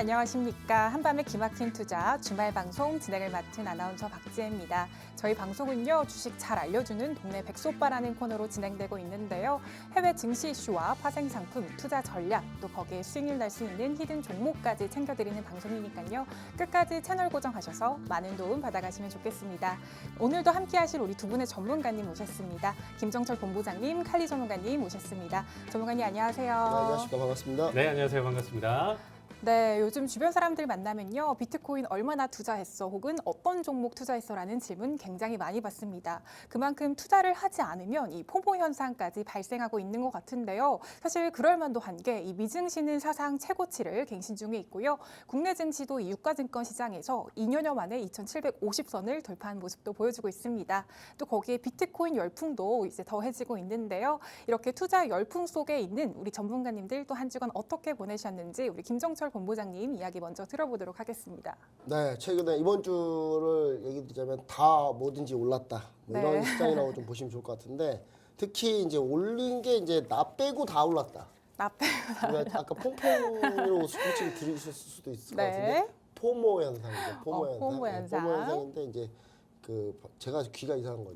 안녕하십니까. 한밤의 기막힌 투자 주말 방송 진행을 맡은 아나운서 박지혜입니다. 저희 방송은요, 주식 잘 알려주는 동네 백소빠라는 코너로 진행되고 있는데요. 해외 증시 이슈와 파생 상품, 투자 전략, 또 거기에 수익률 날 수 있는 히든 종목까지 챙겨드리는 방송이니까요. 끝까지 채널 고정하셔서 많은 도움 받아가시면 좋겠습니다. 오늘도 함께하실 우리 두 분의 전문가님 모셨습니다. 김정철 본부장님, 칼리 전문가님 모셨습니다. 전문가님 안녕하세요. 네, 안녕하십니까. 반갑습니다. 네, 안녕하세요. 반갑습니다. 네, 요즘 주변 사람들 만나면요. 비트코인 얼마나 투자했어? 혹은 어떤 종목 투자했어? 라는 질문 굉장히 많이 받습니다. 그만큼 투자를 하지 않으면 이 포모 현상까지 발생하고 있는 것 같은데요. 사실 그럴 만도 한 게 이 미증시는 사상 최고치를 갱신 중에 있고요. 국내 증시도 이 유가증권 시장에서 2년여 만에 2,750선을 돌파한 모습도 보여주고 있습니다. 또 거기에 비트코인 열풍도 이제 더해지고 있는데요. 이렇게 투자 열풍 속에 있는 우리 전문가님들 또 한 주간 어떻게 보내셨는지 우리 김정철 본부장님 이야기 먼저 들어보도록 하겠습니다. 네, 최근에 이번 주를 얘기 드리자면 다 뭐든지 올랐다. 뭐 네. 이런 시장이라고 좀 보시면 좋을 것 같은데 특히 이제 올린 게 이제 나 빼고 다 올랐다. 나 빼고 그러니까 아까 퐁퐁으로 솔직히 들으셨을 수도 있을 것 네. 같은데 포모 현상이죠. 포모 현상. 포모 네, 현상. 포모 현상인데 이제 그 제가 귀가 이상한 거지.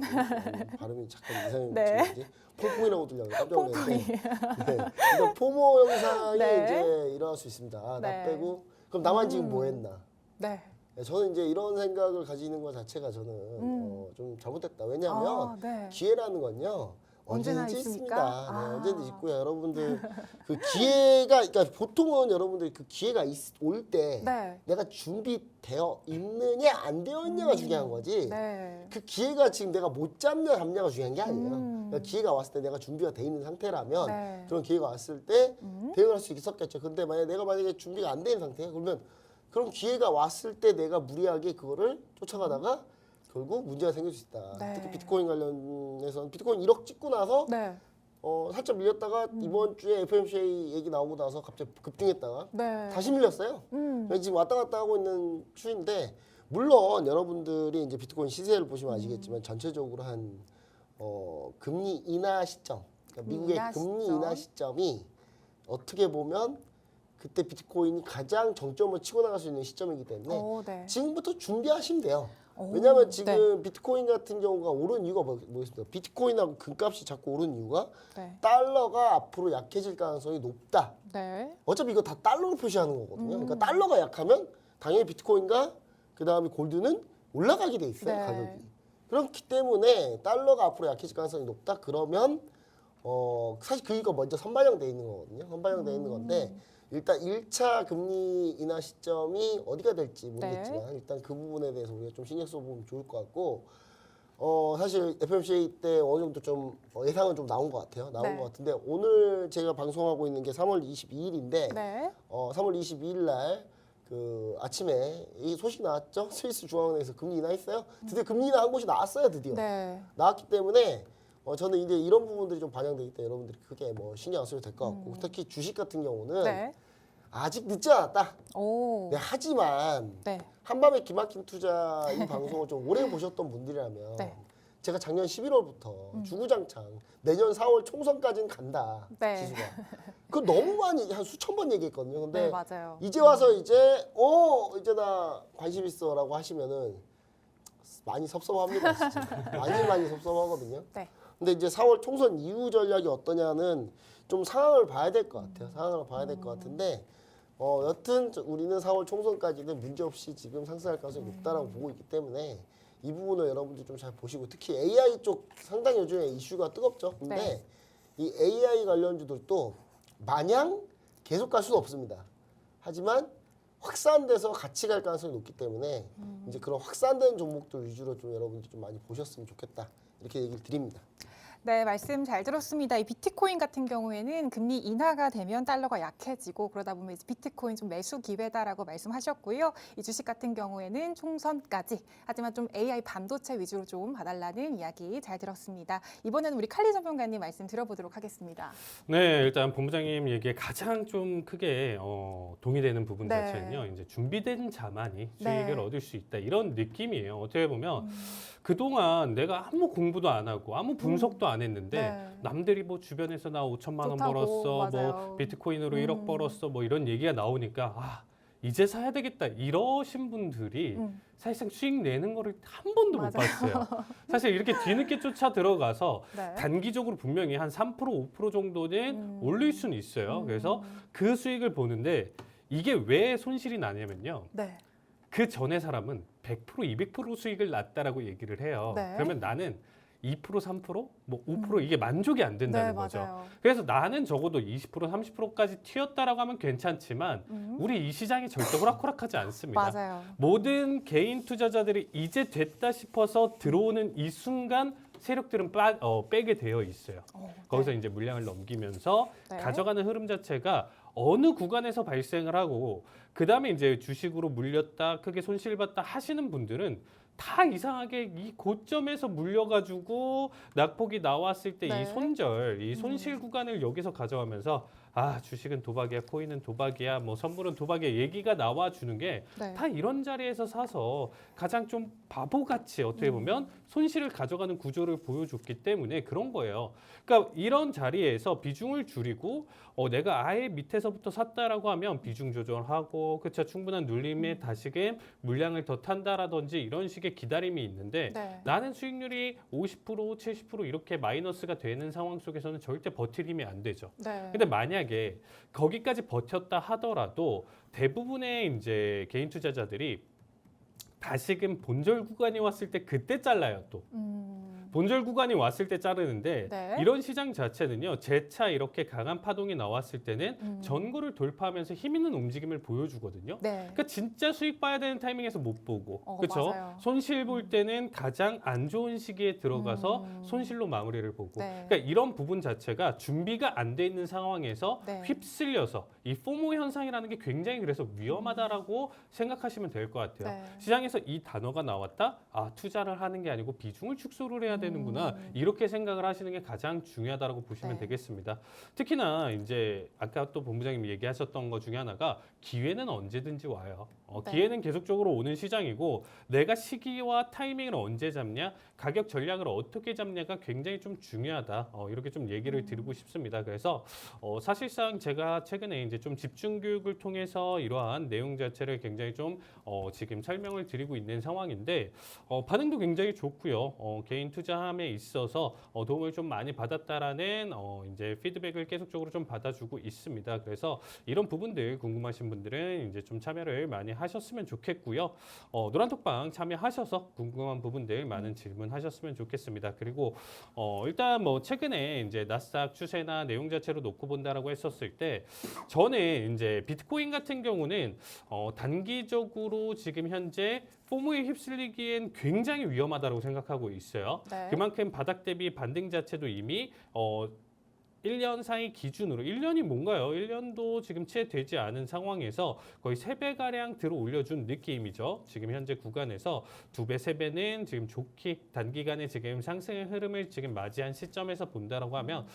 발음이 잠깐 이상한 네. 거지. 퐁퐁이라고 들려서 깜짝 놀랐는데. 네. 그러니까 포모 현상이 네. 이제 일어날 수 있습니다. 나 네. 빼고 그럼 나만 지금 뭐 했나? 네. 네, 저는 이제 이런 생각을 가지는 것 자체가 저는 좀 잘못됐다. 왜냐하면 네. 기회라는 건요 언제나 언제든지 있습니까? 있습니다. 네, 아. 언제든지 있고요. 여러분들 그 기회가 그러니까 보통은 여러분들 그 기회가 올 때 네. 내가 준비되어 있느냐 안 되어 있냐가 중요한 거지. 네. 그 기회가 지금 내가 못 잡냐 잡냐가 중요한 게 아니에요. 음. 그러니까 기회가 왔을 때 내가 준비가 돼 있는 상태라면 네. 그런 기회가 왔을 때 대응을 할 수 있었겠죠. 근데 내가 만약에 준비가 안 된 상태야 그러면 그런 기회가 왔을 때 내가 무리하게 그거를 쫓아가다가 결국 문제가 생길 수 있다. 네. 특히 비트코인 관련해서는 비트코인 1억 찍고 나서 네. 살짝 밀렸다가 이번 주에 FOMC 얘기 나오고 나서 갑자기 급등했다가 네. 다시 밀렸어요. 그래서 지금 왔다 갔다 하고 있는 추인데 물론 여러분들이 이제 비트코인 시세를 보시면 아시겠지만 전체적으로 한 금리 인하 시점, 그러니까 미국의 인하 금리 시점. 인하 시점이 어떻게 보면 그때 비트코인이 가장 정점을 치고 나갈 수 있는 시점이기 때문에 오, 네. 지금부터 준비하시면 돼요. 오, 왜냐하면 지금 비트코인 같은 경우가 오른 이유가 뭐겠습니까? 비트코인하고 금값이 자꾸 오른 이유가 네. 달러가 앞으로 약해질 가능성이 높다. 네. 어차피 이거 다 달러로 표시하는 거거든요. 그러니까 달러가 약하면 당연히 비트코인과 그 다음에 골드는 올라가게 돼 있어요. 네. 가격이. 그렇기 때문에 달러가 앞으로 약해질 가능성이 높다. 그러면 사실 그 이유가 먼저 선반영돼 있는 거거든요. 선반영돼 있는 건데 일단 1차 금리 인하 시점이 어디가 될지 모르겠지만 일단 그 부분에 대해서 우리가 좀 신경 써보면 좋을 것 같고 사실 FOMC 때 어느 정도 좀 예상은 좀 나온 것 같아요. 나온 네. 것 같은데 오늘 제가 방송하고 있는 게 3월 22일인데 네. 3월 22일 날 그 아침에 이 소식 나왔죠. 스위스 중앙은행에서 금리 인하했어요. 드디어 금리 인하한 곳이 나왔어요. 드디어 네. 나왔기 때문에 저는 이제 이런 부분들이 좀 반영되기 때문에 여러분들이 크게 뭐 신경 안 써도 될 것 같고 특히 주식 같은 경우는 네. 아직 늦지 않았다. 오. 네, 하지만 네. 한밤의 기막힌 투자 이 방송을 좀 오래 보셨던 분들이라면 네. 제가 작년 11월부터 주구장창 내년 4월 총선까지는 간다. 네. 지수가. 그 너무 많이 한 수천 번 얘기했거든요. 근데 네, 맞아요. 이제 와서 이제 나 관심 있어라고 하시면은 많이 섭섭합니다. 진짜. 많이 섭섭하거든요. 네. 근데 이제 4월 총선 이후 전략이 어떠냐는 좀 상황을 봐야 될 것 같아요. 상황을 봐야 될 것 같은데 여튼 우리는 4월 총선까지는 문제없이 지금 상승할 가능성이 높다라고 보고 있기 때문에 이 부분을 여러분들 좀 잘 보시고 특히 AI 쪽 상당히 요즘에 이슈가 뜨겁죠. 근데 네. 이 AI 관련주들도 마냥 계속 갈 수는 없습니다. 하지만 확산돼서 같이 갈 가능성이 높기 때문에 이제 그런 확산된 종목들 위주로 좀 여러분들 좀 많이 보셨으면 좋겠다. 이렇게 얘기를 드립니다. 네, 말씀 잘 들었습니다. 이 비트코인 같은 경우에는 금리 인하가 되면 달러가 약해지고 그러다 보면 이제 비트코인 좀 매수 기회다라고 말씀하셨고요. 이 주식 같은 경우에는 총선까지 하지만 좀 AI 반도체 위주로 좀 봐달라는 이야기 잘 들었습니다. 이번에는 우리 칼리 전문가님 말씀 들어보도록 하겠습니다. 네, 일단 본부장님 얘기에 가장 좀 크게 동의되는 부분 네. 자체는요. 이제 준비된 자만이 네. 수익을 얻을 수 있다. 이런 느낌이에요. 어떻게 보면 그동안 내가 아무 공부도 안 하고 아무 분석도 안 했는데 네. 남들이 뭐 주변에서 나 5천만 원 좋다고, 벌었어, 맞아요. 뭐 비트코인으로 1억 벌었어, 뭐 이런 얘기가 나오니까 이제 사야 되겠다 이러신 분들이 사실상 수익 내는 거를 한 번도 못 맞아요. 봤어요. 사실 이렇게 뒤늦게 쫓아 들어가서 네. 단기적으로 분명히 한 3% 5% 정도는 올릴 수는 있어요. 그래서 그 수익을 보는데 이게 왜 손실이 나냐면요. 네. 그 전에 사람은 100% 200% 수익을 났다라고 얘기를 해요. 네. 그러면 나는 2% 3% 뭐 5% 이게 만족이 안 된다는 네, 거죠. 맞아요. 그래서 나는 적어도 20% 30%까지 튀었다라고 하면 괜찮지만 우리 이 시장이 절대 호락호락하지 않습니다. 맞아요. 모든 개인 투자자들이 이제 됐다 싶어서 들어오는 이 순간 세력들은 빼게 되어 있어요. 거기서 네. 이제 물량을 넘기면서 네. 가져가는 흐름 자체가 어느 구간에서 발생을 하고 그 다음에 이제 주식으로 물렸다 크게 손실봤다 하시는 분들은 다 이상하게 이 고점에서 물려가지고 낙폭이 나왔을 때 이 네. 손절, 이 손실 구간을 여기서 가져가면서 아 주식은 도박이야, 코인은 도박이야, 뭐 선물은 도박이야 얘기가 나와주는 게 다 네. 이런 자리에서 사서 가장 좀 바보같이 어떻게 보면 손실을 가져가는 구조를 보여줬기 때문에 그런 거예요. 그러니까 이런 자리에서 비중을 줄이고 내가 아예 밑에서부터 샀다라고 하면 비중 조절하고 그쵸 충분한 눌림에 다시금 물량을 더 탄다라든지 이런 식의 기다림이 있는데 네. 나는 수익률이 50% 70% 이렇게 마이너스가 되는 상황 속에서는 절대 버틸 힘이 안 되죠. 네. 근데 만약에 거기까지 버텼다 하더라도 대부분의 이제 개인 투자자들이 다시금 본절 구간이 왔을 때 그때 잘라요 또. 본절 구간이 왔을 때 자르는데 네. 이런 시장 자체는요 재차 이렇게 강한 파동이 나왔을 때는 전고를 돌파하면서 힘 있는 움직임을 보여주거든요. 네. 그러니까 진짜 수익 봐야 되는 타이밍에서 못 보고 그렇죠. 맞아요. 손실 볼 때는 가장 안 좋은 시기에 들어가서 손실로 마무리를 보고 네. 그러니까 이런 부분 자체가 준비가 안 돼 있는 상황에서 네. 휩쓸려서 이 포모 현상이라는 게 굉장히 그래서 위험하다라고 생각하시면 될 것 같아요. 네. 시장에서 이 단어가 나왔다. 아 투자를 하는 게 아니고 비중을 축소를 해야 되는구나. 이렇게 생각을 하시는 게 가장 중요하다라고 보시면 네. 되겠습니다. 특히나 이제 아까 또 본부장님이 얘기하셨던 것 중에 하나가 기회는 언제든지 와요. 네. 기회는 계속적으로 오는 시장이고 내가 시기와 타이밍을 언제 잡냐, 가격 전략을 어떻게 잡냐가 굉장히 좀 중요하다. 이렇게 좀 얘기를 드리고 싶습니다. 그래서 사실상 제가 최근에 이제 좀 집중 교육을 통해서 이러한 내용 자체를 굉장히 좀 지금 설명을 드리고 있는 상황인데 반응도 굉장히 좋고요. 개인 투자함에 있어서 도움을 좀 많이 받았다라는 이제 피드백을 계속적으로 좀 받아주고 있습니다. 그래서 이런 부분들 궁금하신 분들은 이제 좀 참여를 많이 하셨으면 좋겠고요. 노란톡방 참여하셔서 궁금한 부분들 많은 질문하셨으면 좋겠습니다. 그리고 일단 뭐 최근에 이제 나스닥 추세나 내용 자체로 놓고 본다라고 했었을 때 저는 이제 비트코인 같은 경우는 단기적으로 지금 현재 포모에 휩쓸리기엔 굉장히 위험하다고 생각하고 있어요. 네. 그만큼 바닥 대비 반등 자체도 이미 1년 사이 기준으로 1년이 뭔가요? 1년도 지금 채 되지 않은 상황에서 거의 3배가량 들어 올려준 느낌이죠. 지금 현재 구간에서 2배, 3배는 지금 좋게 단기간에 지금 상승의 흐름을 지금 맞이한 시점에서 본다라고 하면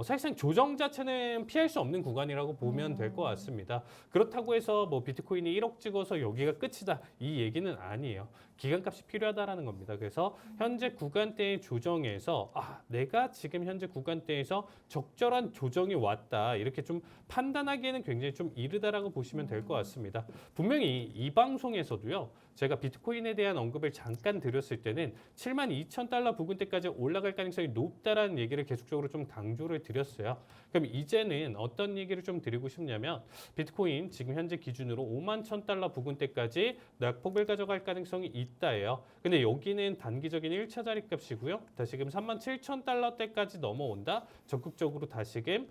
사실상 조정 자체는 피할 수 없는 구간이라고 보면 될 것 같습니다. 그렇다고 해서 뭐 비트코인이 1억 찍어서 여기가 끝이다. 이 얘기는 아니에요. 기간값이 필요하다라는 겁니다. 그래서 현재 구간대의 조정에서 내가 지금 현재 구간대에서 적절한 조정이 왔다 이렇게 좀 판단하기에는 굉장히 좀 이르다라고 보시면 될 것 같습니다. 분명히 이 방송에서도요. 제가 비트코인에 대한 언급을 잠깐 드렸을 때는 72,000달러 부근대까지 올라갈 가능성이 높다라는 얘기를 계속적으로 좀 강조를 드렸어요. 그럼 이제는 어떤 얘기를 좀 드리고 싶냐면 비트코인 지금 현재 기준으로 51,000달러 부근대까지 낙폭을 가져갈 가능성이 있다예요. 근데 여기는 단기적인 1차 자리값이고요. 다시금 37,000달러대까지 넘어온다. 적극적으로 다시금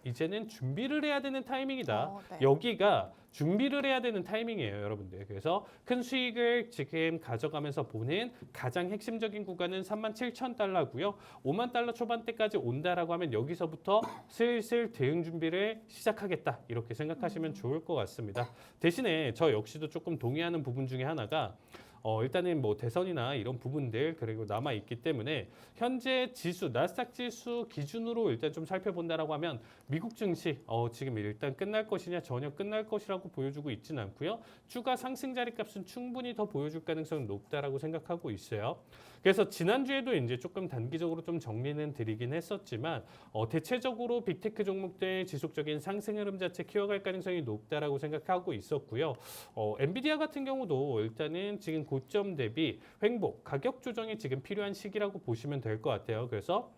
이제는 준비를 해야 되는 타이밍이다. 네. 여기가 준비를 해야 되는 타이밍이에요, 여러분들. 그래서 큰 수익을 지금 가져가면서 보는 가장 핵심적인 구간은 37,000달러고요. 5만 달러 초반대까지 온다라고 하면 여기서부터 슬슬 대응 준비를 시작하겠다. 이렇게 생각하시면 좋을 것 같습니다. 대신에 저 역시도 조금 동의하는 부분 중에 하나가 일단은 뭐 대선이나 이런 부분들 그리고 남아 있기 때문에 현재 지수 나스닥 지수 기준으로 일단 좀 살펴본다라고 하면 미국 증시 지금 일단 끝날 것이냐 전혀 끝날 것이라고 보여주고 있지는 않고요. 추가 상승 자리값은 충분히 더 보여줄 가능성은 높다라고 생각하고 있어요. 그래서 지난주에도 이제 조금 단기적으로 좀 정리는 드리긴 했었지만 대체적으로 빅테크 종목들 지속적인 상승 흐름 자체 키워갈 가능성이 높다라고 생각하고 있었고요. 엔비디아 같은 경우도 일단은 지금 고점 대비 횡보, 가격 조정이 지금 필요한 시기라고 보시면 될 것 같아요. 그래서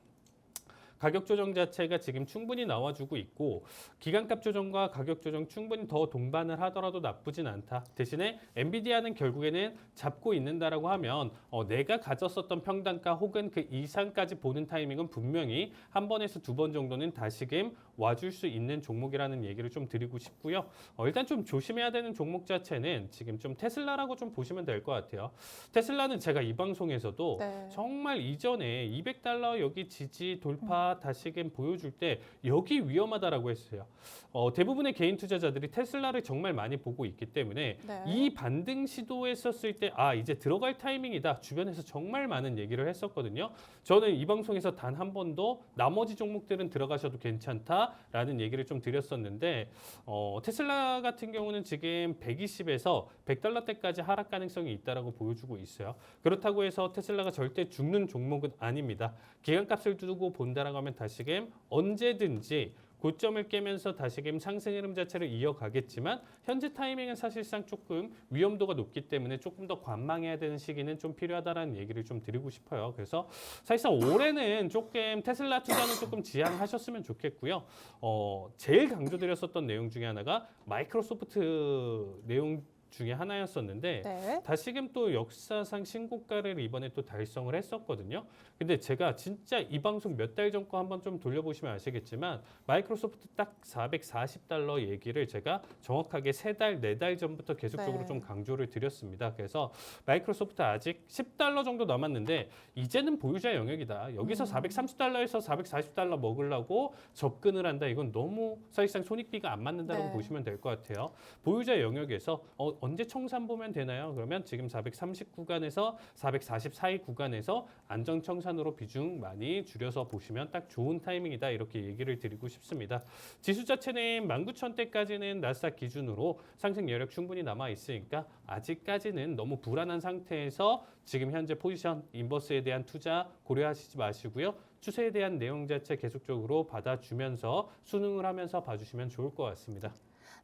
가격 조정 자체가 지금 충분히 나와주고 있고 기간값 조정과 가격 조정 충분히 더 동반을 하더라도 나쁘진 않다. 대신에 엔비디아는 결국에는 잡고 있는다라고 하면 내가 가졌었던 평단가 혹은 그 이상까지 보는 타이밍은 분명히 한 번에서 두 번 정도는 다시금 와줄 수 있는 종목이라는 얘기를 좀 드리고 싶고요. 일단 좀 조심해야 되는 종목 자체는 지금 좀 테슬라라고 좀 보시면 될 것 같아요. 테슬라는 제가 이 방송에서도 네. 정말 이전에 200달러 여기 지지 돌파 다시금 보여줄 때 여기 위험하다라고 했어요. 대부분의 개인 투자자들이 테슬라를 정말 많이 보고 있기 때문에 네. 이 반등 시도했었을 때 이제 들어갈 타이밍이다. 주변에서 정말 많은 얘기를 했었거든요. 저는 이 방송에서 단 한 번도 나머지 종목들은 들어가셔도 괜찮다라는 얘기를 좀 드렸었는데 테슬라 같은 경우는 지금 120에서 100달러대까지 하락 가능성이 있다라고 보여주고 있어요. 그렇다고 해서 테슬라가 절대 죽는 종목은 아닙니다. 기간값을 두고 본다라고 하면 다시금 언제든지 고점을 깨면서 다시금 상승 흐름 자체를 이어가겠지만 현재 타이밍은 사실상 조금 위험도가 높기 때문에 조금 더 관망해야 되는 시기는 좀 필요하다라는 얘기를 좀 드리고 싶어요. 그래서 사실상 올해는 조금 테슬라 투자는 조금 지양하셨으면 좋겠고요. 제일 강조드렸었던 내용 중에 하나가 마이크로소프트 내용 중에 하나였었는데 네. 다시금 또 역사상 신고가를 이번에 또 달성을 했었거든요. 근데 제가 진짜 이 방송 몇 달 전 거 한번 좀 돌려보시면 아시겠지만 마이크로소프트 딱 440달러 얘기를 제가 정확하게 3달, 4달 전부터 계속적으로 네. 좀 강조를 드렸습니다. 그래서 마이크로소프트 아직 10달러 정도 남았는데 이제는 보유자 영역이다. 여기서 430달러에서 440달러 먹으려고 접근을 한다. 이건 너무 사실상 손익비가 안 맞는다고 네. 보시면 될 것 같아요. 보유자 영역에서 언제 청산 보면 되나요? 그러면 지금 430 구간에서 440 사이 구간에서 안정 청산으로 비중 많이 줄여서 보시면 딱 좋은 타이밍이다. 이렇게 얘기를 드리고 싶습니다. 지수 자체는 19,000대까지는 나스닥 기준으로 상승 여력 충분히 남아 있으니까 아직까지는 너무 불안한 상태에서 지금 현재 포지션 인버스에 대한 투자 고려하시지 마시고요. 추세에 대한 내용 자체 계속적으로 받아주면서 순응을 하면서 봐주시면 좋을 것 같습니다.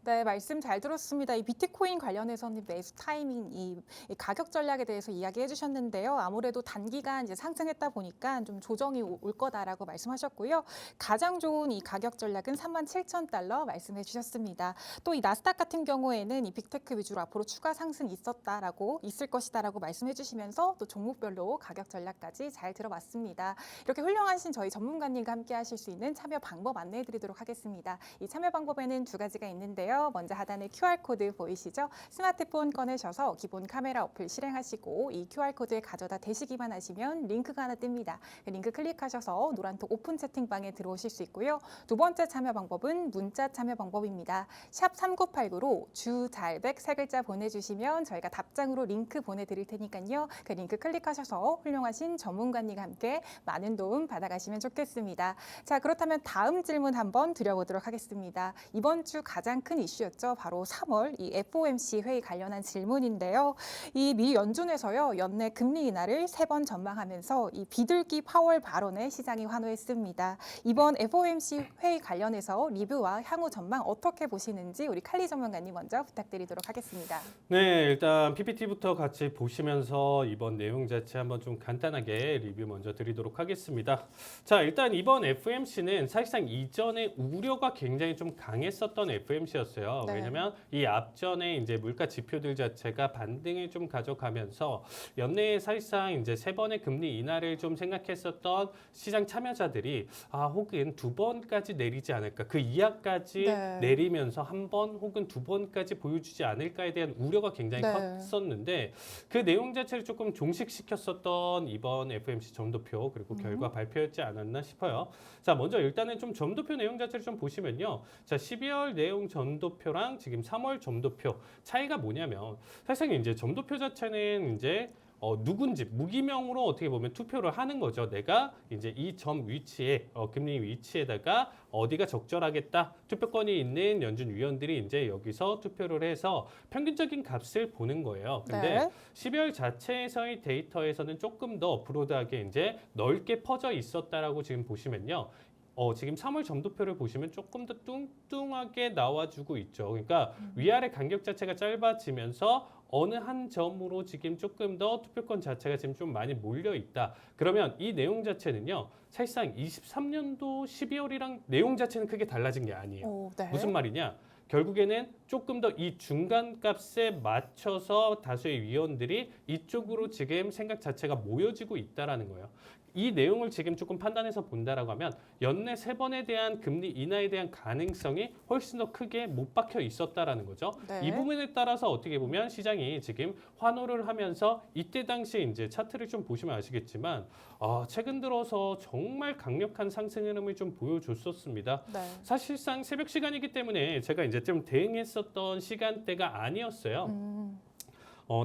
네, 말씀 잘 들었습니다. 이 비트코인 관련해서는 매수 타이밍, 이 가격 전략에 대해서 이야기해 주셨는데요. 아무래도 단기간 이제 상승했다 보니까 좀 조정이 올 거다라고 말씀하셨고요. 가장 좋은 이 가격 전략은 37,000달러 말씀해 주셨습니다. 또 이 나스닥 같은 경우에는 이 빅테크 위주로 앞으로 추가 상승 있을 것이다라고 말씀해 주시면서 또 종목별로 가격 전략까지 잘 들어봤습니다. 이렇게 훌륭하신 저희 전문가님과 함께 하실 수 있는 참여 방법 안내해 드리도록 하겠습니다. 이 참여 방법에는 두 가지가 있는데요. 먼저 하단에 QR코드 보이시죠? 스마트폰 꺼내셔서 기본 카메라 어플 실행하시고 이 QR코드에 가져다 대시기만 하시면 링크가 하나 뜹니다. 그 링크 클릭하셔서 노란톡 오픈 채팅방에 들어오실 수 있고요. 두 번째 참여 방법은 문자 참여 방법입니다. 샵 3989로 주잘백 세 글자 보내주시면 저희가 답장으로 링크 보내드릴 테니까요. 그 링크 클릭하셔서 훌륭하신 전문가님과 함께 많은 도움 받아가시면 좋겠습니다. 자, 그렇다면 다음 질문 한번 드려보도록 하겠습니다. 이번 주 가장 큰 이슈였죠. 바로 3월 이 FOMC 회의 관련한 질문인데요. 이 미 연준에서요. 연내 금리 인하를 3번 전망하면서 이 비둘기 파월 발언에 시장이 환호했습니다. 이번 FOMC 회의 관련해서 리뷰와 향후 전망 어떻게 보시는지 우리 칼리 전문가님 먼저 부탁드리도록 하겠습니다. 네, 일단 PPT부터 같이 보시면서 이번 내용 자체 한번 좀 간단하게 리뷰 먼저 드리도록 하겠습니다. 자, 일단 이번 FOMC는 사실상 이전에 우려가 굉장히 좀 강했었던 FOMC였어요. 네. 왜냐면 이 앞전에 이제 물가 지표들 자체가 반등을 좀 가져가면서 연내에 사실상 이제 3번의 금리 인하를 좀 생각했었던 시장 참여자들이 혹은 2번까지 내리지 않을까, 그 이하까지 네. 내리면서 1번 혹은 2번까지 보여주지 않을까에 대한 우려가 굉장히 네. 컸었는데 그 내용 자체를 조금 종식시켰었던 이번 FOMC 점도표 그리고 결과 발표였지 않았나 싶어요. 자, 먼저 일단은 좀 점도표 내용 자체를 좀 보시면요. 자, 12월 내용 점도표랑 지금 3월 점도표 차이가 뭐냐면 사실 이제 점도표 자체는 이제 누군지 무기명으로 어떻게 보면 투표를 하는 거죠. 내가 이제 이 점 위치에 금리 위치에다가 어디가 적절하겠다 투표권이 있는 연준 위원들이 이제 여기서 투표를 해서 평균적인 값을 보는 거예요. 근데 네. 12월 자체에서의 데이터에서는 조금 더 브로드하게 이제 넓게 퍼져 있었다라고 지금 보시면요. 지금 3월 점도표를 보시면 조금 더 뚱뚱하게 나와주고 있죠. 그러니까 위아래 간격 자체가 짧아지면서 어느 한 점으로 지금 조금 더 투표권 자체가 지금 좀 많이 몰려 있다. 그러면 이 내용 자체는요. 사실상 23년도 12월이랑 내용 자체는 크게 달라진 게 아니에요. 오, 네. 무슨 말이냐? 결국에는 조금 더 이 중간 값에 맞춰서 다수의 위원들이 이쪽으로 지금 생각 자체가 모여지고 있다라는 거예요. 이 내용을 지금 조금 판단해서 본다라고 하면 연내 3번에 대한 금리 인하에 대한 가능성이 훨씬 더 크게 못 박혀 있었다라는 거죠. 네. 이 부분에 따라서 어떻게 보면 시장이 지금 환호를 하면서 이때 당시에 이제 차트를 좀 보시면 아시겠지만 최근 들어서 정말 강력한 상승 흐름을 좀 보여줬었습니다. 네. 사실상 새벽 시간이기 때문에 제가 이제 좀 대응했었던 시간대가 아니었어요.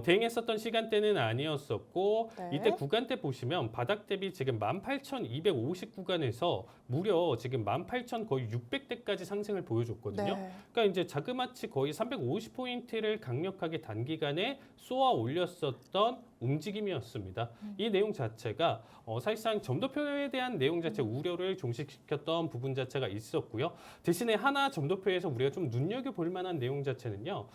대응했었던 시간대는 아니었었고 네. 이때 구간대 보시면 바닥 대비 지금 18,250 구간에서 무려 지금 18,000 거의 600대까지 상승을 보여줬거든요. 네. 그러니까 이제 자그마치 거의 350포인트를 강력하게 단기간에 쏘아 올렸었던 움직임이었습니다. 이 내용 자체가 사실상 점도표에 대한 내용 자체 우려를 종식시켰던 부분 자체가 있었고요. 대신에 하나 점도표에서 우리가 좀 눈여겨볼 만한 내용 자체는요.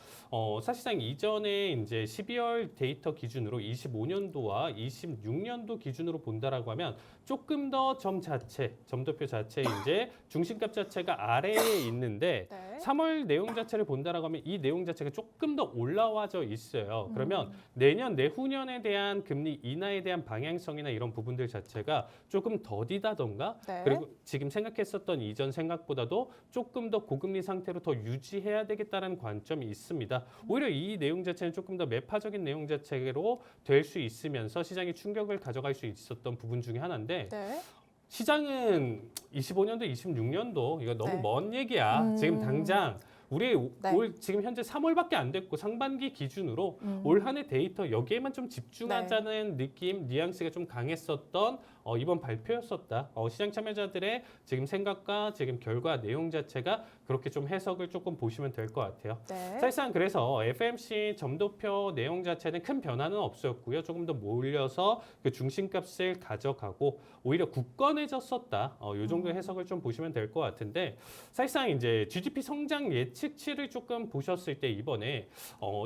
사실상 이전에 이제 12월 데이터 기준으로 25년도와 26년도 기준으로 본다라고 하면 조금 더 점도표 자체 이제 중심값 자체가 아래에 있는데 네. 3월 내용 자체를 본다라고 하면 이 내용 자체가 조금 더 올라와져 있어요. 그러면 내년 내후년에 대한 금리 인하에 대한 방향성이나 이런 부분들 자체가 조금 더디다던가 네. 그리고 지금 생각했었던 이전 생각보다도 조금 더 고금리 상태로 더 유지해야 되겠다는 관점이 있습니다. 오히려 이 내용 자체는 조금 더 매파적인 내용 자체로 될 수 있으면서 시장이 충격을 가져갈 수 있었던 부분 중에 하나인데 네. 시장은 25년도, 26년도 이거 너무 네. 먼 얘기야. 지금 당장 우리 네. 올 지금 현재 3월밖에 안 됐고 상반기 기준으로 올 한 해 데이터 여기에만 좀 집중하자는 느낌, 뉘앙스가 좀 강했었던 이번 발표였었다. 시장 참여자들의 지금 생각과 지금 결과 내용 자체가 그렇게 좀 해석을 조금 보시면 될 것 같아요. 네. 사실상 그래서 FMC 점도표 내용 자체는 큰 변화는 없었고요. 조금 더 몰려서 그 중심값을 가져가고 오히려 굳건해졌었다. 이 정도 해석을 좀 보시면 될 것 같은데 사실상 이제 GDP 성장 예측치를 조금 보셨을 때 이번에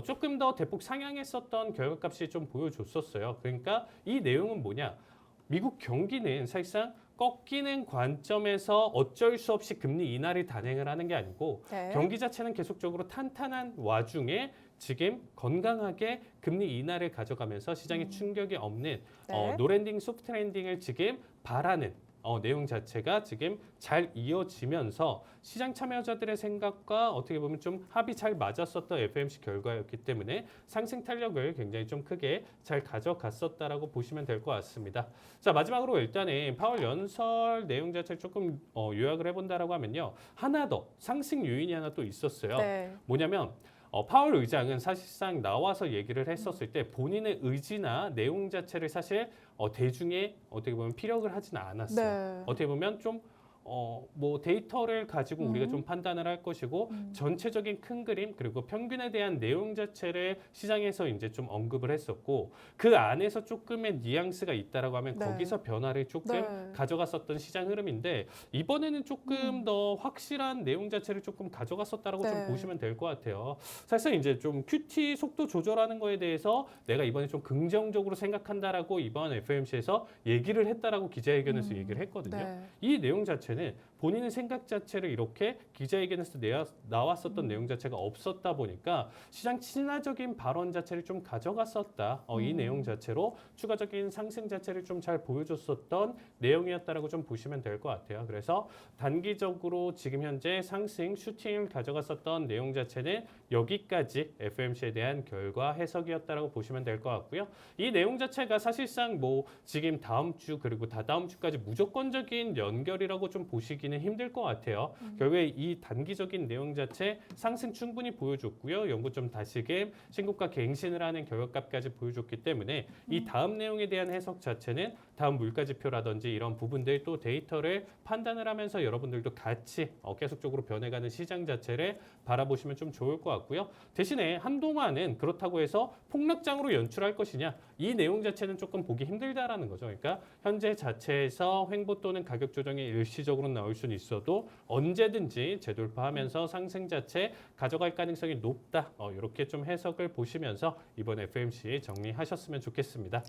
조금 더 대폭 상향했었던 결과값이 좀 보여줬었어요. 그러니까 이 내용은 뭐냐? 미국 경기는 사실상 꺾이는 관점에서 어쩔 수 없이 금리 인하를 단행을 하는 게 아니고 네. 경기 자체는 계속적으로 탄탄한 와중에 지금 건강하게 금리 인하를 가져가면서 시장에 충격이 없는 네. 노랜딩, 소프트 랜딩을 지금 바라는 내용 자체가 지금 잘 이어지면서 시장 참여자들의 생각과 어떻게 보면 좀 합이 잘 맞았었던 FMC 결과였기 때문에 상승 탄력을 굉장히 좀 크게 잘 가져갔었다라고 보시면 될 것 같습니다. 자, 마지막으로 일단은 파월 연설 내용 자체를 조금 요약을 해본다라고 하면요. 하나 더 상승 요인이 하나 또 있었어요. 네. 뭐냐면 파월 의장은 사실상 나와서 얘기를 했었을 때 본인의 의지나 내용 자체를 사실 대중에 어떻게 보면 피력을 하지는 않았어요. 네. 어떻게 보면 좀 뭐 데이터를 가지고 우리가 좀 판단을 할 것이고 전체적인 큰 그림 그리고 평균에 대한 내용 자체를 시장에서 이제 좀 언급을 했었고 그 안에서 조금의 뉘앙스가 있다라고 하면 네. 거기서 변화를 조금 네. 가져갔었던 시장 흐름인데 이번에는 조금 더 확실한 내용 자체를 조금 가져갔었다라고 네. 좀 보시면 될 것 같아요. 사실상 이제 좀 QT 속도 조절하는 거에 대해서 내가 이번에 좀 긍정적으로 생각한다라고 이번 FOMC에서 얘기를 했다라고 기자회견에서 얘기를 했거든요. 네. 이 내용 자체는 본인의 생각 자체를 이렇게 기자회견에서 나왔었던 내용 자체가 없었다 보니까 시장 친화적인 발언 자체를 좀 가져갔었다. 이 내용 자체로 추가적인 상승 자체를 좀 잘 보여줬었던 내용이었다라고 좀 보시면 될 것 같아요. 그래서 단기적으로 지금 현재 상승 슈팅을 가져갔었던 내용 자체는 여기까지 FOMC에 대한 결과 해석이었다라고 보시면 될 것 같고요. 이 내용 자체가 사실상 뭐 지금 다음 주 그리고 다다음 주까지 무조건적인 연결이라고 좀 보시기는 보기는 힘들 것 같아요. 결국에 이 단기적인 내용 자체 상승 충분히 보여줬고요. 연구점 다시금 신고가 갱신을 하는 결과값까지 보여줬기 때문에 이 다음 내용에 대한 해석 자체는 다음 물가지표라든지 이런 부분들 또 데이터를 판단을 하면서 여러분들도 같이 계속적으로 변해가는 시장 자체를 바라보시면 좀 좋을 것 같고요. 대신에 한동안은 그렇다고 해서 폭락장으로 연출할 것이냐, 이 내용 자체는 조금 보기 힘들다라는 거죠. 그러니까 현재 자체에서 횡보 또는 가격 조정이 일시적으로 나올 수는 있어도 언제든지 재돌파하면서 상승 자체 가져갈 가능성이 높다. 이렇게 좀 해석을 보시면서 이번 FOMC 정리하셨으면 좋겠습니다.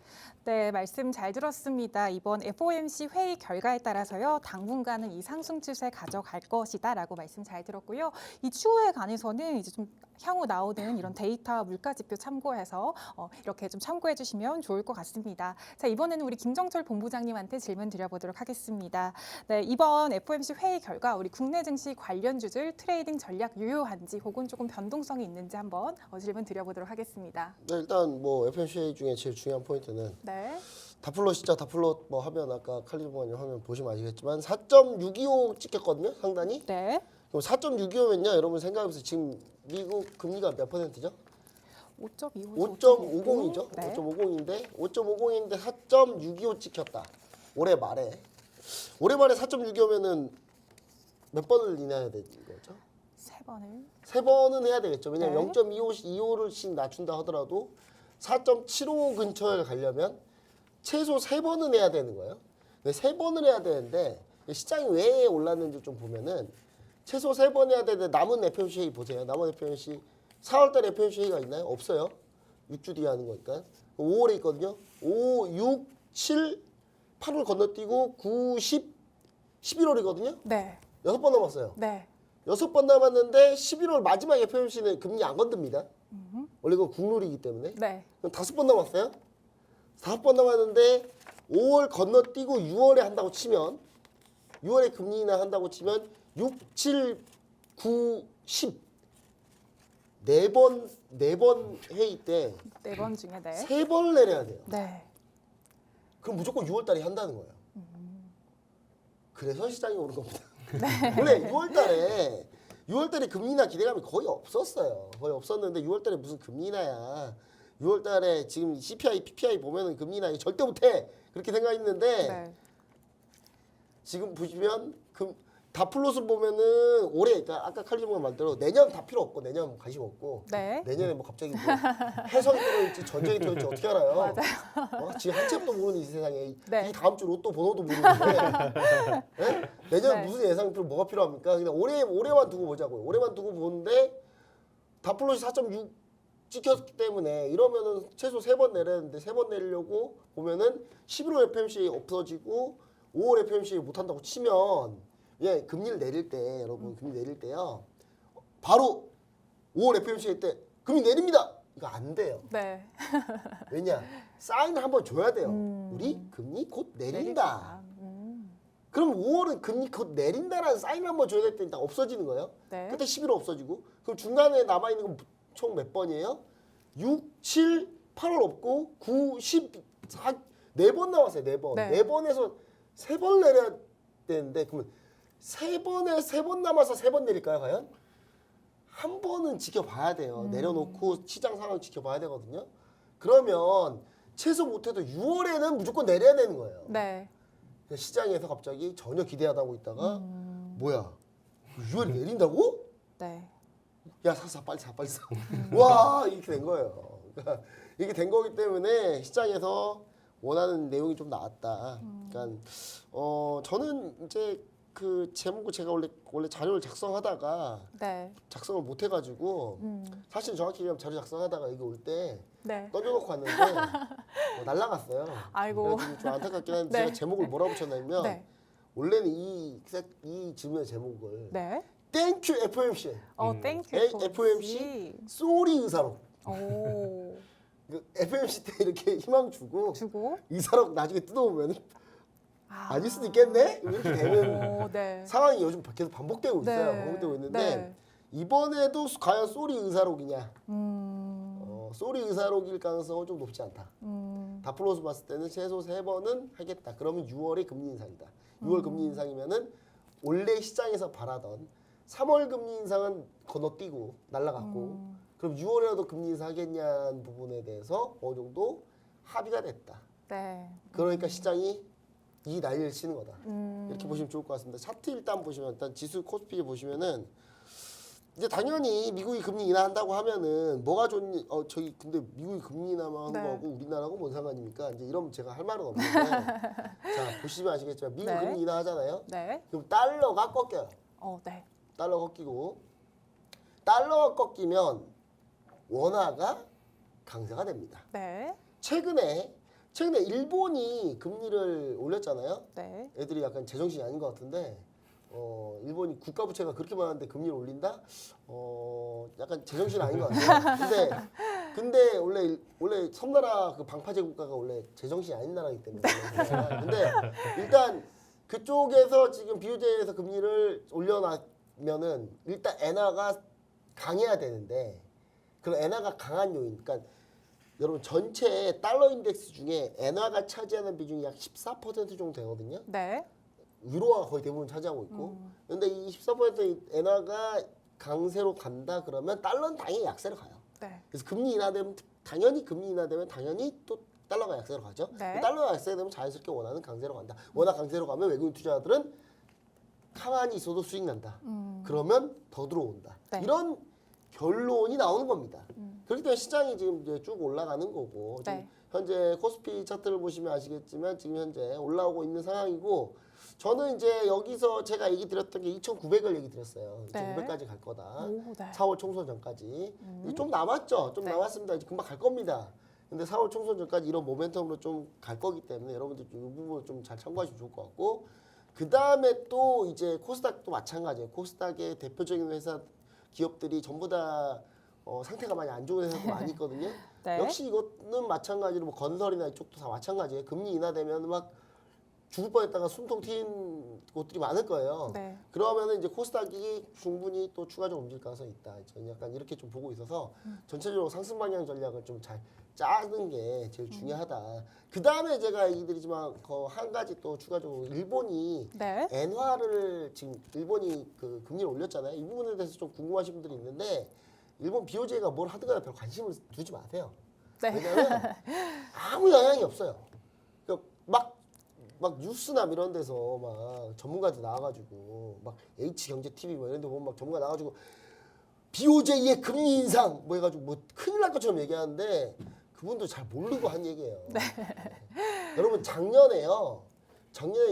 네, 말씀 잘 들었습니다. 이번 FOMC 회의 결과에 따라서요, 당분간은 이 상승 추세 가져갈 것이다라고 말씀 잘 들었고요. 이 추후에 관해서는 이제 좀 향후 나오는 이런 데이터 물가 지표 참고해서 이렇게 좀 참고해 주시면 좋을 것 같습니다. 자, 이번에는 우리 김정철 본부장님한테 질문 드려보도록 하겠습니다. 네, 이번 FOMC 회의 결과 우리 국내 증시 관련주들 트레이딩 전략 유효한지 혹은 조금 변동성이 있는지 한번 질문 드려보도록 하겠습니다. 네, 일단 뭐 FOMC 중에 제일 중요한 포인트는 네. 다플롯 시작 다플롯 뭐 하면 아까 칼리브만님 화면 보시면 아시겠지만 4.625 찍혔거든요, 상단이. 네. 그럼 4.625면요, 여러분 생각해보세요. 지금 미국 금리가 몇 %죠? 5.25. 5.50이죠. 네. 5.50인데 4.625 찍혔다. 올해 말에 4.625면은 몇 번을 인하해야 되는 거죠? 세 3번은 해야 되겠죠. 왜냐면 네. 0.25를 낮춘다 하더라도 4.75 근처에 가려면 최소 3번은 해야 되는 거예요. 3번을 해야 되는데 시장이 왜 올랐는지 좀 보면은 최소 3번 해야 되는데 남은 FOMC 회의 보세요. 남은 FOMC 4월달 FOMC 회의가 있나요? 없어요. 6주 뒤에 하는 거니까. 5월에 있거든요. 5, 6, 7, 8월 건너뛰고 9, 10, 11월이거든요. 네. 6번 남았어요. 네. 6번 남았는데 11월 마지막 FOMC는 금리 안 건듭니다. 원래 그건 국룰이기 때문에. 네. 그럼 5번 남았어요. 5번 남았는데 5월 건너뛰고 6월에 한다고 치면 6월에 금리 인하 한다고 치면 6, 7, 9, 10 네 번 회의 때 네 번 중에 네. 3번을 내려야 돼요. 네. 그럼 무조건 6월 달에 한다는 거예요. 그래서 시장이 오른 겁니다. 원래 6월 달에 금리 인하 기대감이 거의 없었어요. 거의 없었는데 6월 달에 무슨 금리 인하야. 6월 달에 지금 CPI, PPI 보면은 금리 인하 절대 못해. 그렇게 생각했는데 네. 지금 보시면 다플롯을 보면은 올해 그러니까 아까 칼리브가 말대로 내년 다 필요 없고 내년 관심 없고 네. 내년에 뭐 갑자기 뭐 해성이 떨어질지 전쟁이 떨어질지 어떻게 알아요? 맞아요. 지금 한 채도 모르는 이 세상에 네. 이 다음 주 로또 번호도 모르는데 네? 내년 네. 무슨 예상 뭐가 필요합니까? 그냥 올해만 두고 보자고요. 올해만 두고 보는데 다플롯이 4.6 찍혔기 때문에 이러면은 최소 3번 내려야 되는데 3번 내리려고 보면은 11월 FOMC 없어지고 5월 FOMC 못 한다고 치면 예, 금리를 내릴 때 여러분 금리 내릴 때요. 바로 5월 FOMC 때 금리 내립니다. 이거 안 돼요. 네. 왜냐? 사인을 한번 줘야 돼요. 우리 금리 곧 내린다. 그럼 5월은 금리 곧 내린다라는 사인을 한번 줘야 될 때 일단 없어지는 거예요. 네. 그때 11월 없어지고 그럼 중간에 남아있는 건 총 몇 번이에요? 6, 7, 8월 없고 9, 10, 4, 4번 나왔어요. 4번. 네. 4번에서 3번 내려야 되는데 그러면 3번 남아서 3번 내릴까요 과연? 한 번은 지켜봐야 돼요. 내려놓고 시장 상황 지켜봐야 되거든요. 그러면 최소 못해도 6월에는 무조건 내려야 되는 거예요. 네. 시장에서 갑자기 전혀 기대하다 하고 있다가 뭐야 6월에 내린다고? 네. 야 사 빨리 사. 와 이렇게 된 거예요. 그러니까 이렇게 된 거기 때문에 시장에서 원하는 내용이 좀 나왔다. 그러니까 저는 이제 그 제목을 제가 원래 자료를 작성하다가 네. 작성을 못 해가지고 사실 정확히 얘기하면 자료 작성하다가 이거 올 때 네. 던져놓고 왔는데 날라갔어요. 아이고. 그래서 좀 안타깝긴 한데 네. 제가 제목을 뭐라고 붙였냐면 네. 원래는 이 질문의 제목을 네. 땡큐 FOMC 땡큐. FOMC 쏘리 의사록 오. 그 FOMC 때 이렇게 희망 주고 주고. 의사록 나중에 뜯어보면 아닐 수도 있겠네 이렇게 되는 오, 네. 상황이 요즘 계속 반복되고 있어요. 네. 반복되고 있는데 네. 이번에도 과연 쏘리 의사록이냐? 음. 쏘리 의사록일 가능성은 좀 높지 않다. 다플롯을 봤을 때는 최소 3번은 하겠다. 그러면 6월에 금리 인상이다. 6월 금리 인상이면은 원래 시장에서 바라던 3월 금리 인상은 건너뛰고 날아갔고 그럼 6월에라도 금리 인상하겠냐는 부분에 대해서 어느 정도 합의가 됐다. 네. 그러니까 시장이 이 난리를 치는 거다. 이렇게 보시면 좋을 것 같습니다. 차트 일단 보시면 일단 지수 코스피 보시면은 이제 당연히 미국이 금리 인하한다고 하면은 뭐가 좋니? 저기 근데 미국이 금리 인하만 하는 네. 거하고 우리나라하고 뭔 상관입니까? 이제 이러면 제가 할 말은 없는데 자 보시면 아시겠지만 미국 네. 금리 인하하잖아요. 네. 그럼 달러가 꺾여요. 네. 달러가 꺾이고 달러가 꺾이면 원화가 강세가 됩니다. 네. 최근에 일본이 금리를 올렸잖아요. 네. 애들이 약간 제정신이 아닌 것 같은데 일본이 국가 부채가 그렇게 많은데 금리를 올린다? 약간 제정신이 아닌 것 같아요. 근데 원래 섬나라 그 방파제 국가가 원래 제정신이 아닌 나라이기 때문에. 근데 일단 그쪽에서 지금 비교제에서 금리를 올려놨면은 일단 엔화가 강해야 되는데 그럼 엔화가 강한 요인, 그러니까 여러분 전체 달러 인덱스 중에 엔화가 차지하는 비중이 약 14% 정도 되거든요. 네. 유로화가 거의 대부분 차지하고 있고. 그런데 이 14% 엔화가 강세로 간다 그러면 달러는 당연히 약세로 가요. 네. 그래서 금리 인하되면 당연히 또 달러가 약세로 가죠. 네. 달러가 약세되면 자연스럽게 원화는 강세로 간다. 원화 강세로 가면 외국인 투자자들은 가만히 있어도 수익 난다. 그러면 더 들어온다. 네. 이런 결론이 나오는 겁니다. 그렇기 때문에 시장이 지금 이제 쭉 올라가는 거고 지금 네. 현재 코스피 차트를 보시면 아시겠지만 지금 현재 올라오고 있는 상황이고 저는 이제 여기서 제가 얘기 드렸던 게 2,900을 얘기 드렸어요. 네. 2,900까지 갈 거다. 오, 네. 4월 총선 전까지. 좀 남았죠. 좀 네. 남았습니다. 이제 금방 갈 겁니다. 근데 4월 총선 전까지 이런 모멘텀으로 좀 갈 거기 때문에 여러분들 이 부분을 좀 잘 참고하시면 좋을 것 같고 그 다음에 또 이제 코스닥도 마찬가지예요. 코스닥의 대표적인 회사 기업들이 전부 다 상태가 많이 안 좋은 회사도 많이 있거든요. 네. 역시 이것은 마찬가지로 뭐 건설이나 이쪽도 다 마찬가지예요. 금리 인하되면 막 죽을 뻔했다가 숨통 튄 곳들이 많을 거예요. 네. 그러면은 이제 코스닥이 충분히 또 추가적으로 움직일 가능성이 있다. 저는 약간 이렇게 좀 보고 있어서 전체적으로 상승 방향 전략을 좀 잘 짜는 게 제일 중요하다. 그 다음에 제가 얘기 드리지만 한 가지 또 추가적으로 일본이 네. 엔화를 지금 일본이 그 금리를 올렸잖아요. 이 부분에 대해서 좀 궁금하신 분들이 있는데 일본 BOJ가 뭘 하든가 별 관심을 두지 마세요. 네. 왜냐하면 아무 영향이 없어요. 그러니까 막 뉴스나 이런 데서 막 전문가들 나와가지고 막 H경제TV 뭐 이런 데 보면 막 전문가 나와가지고 BOJ의 금리 인상 뭐 해가지고 뭐 큰일 날 것처럼 얘기하는데 그분도 잘 모르고 한 얘기예요. 여러분 작년에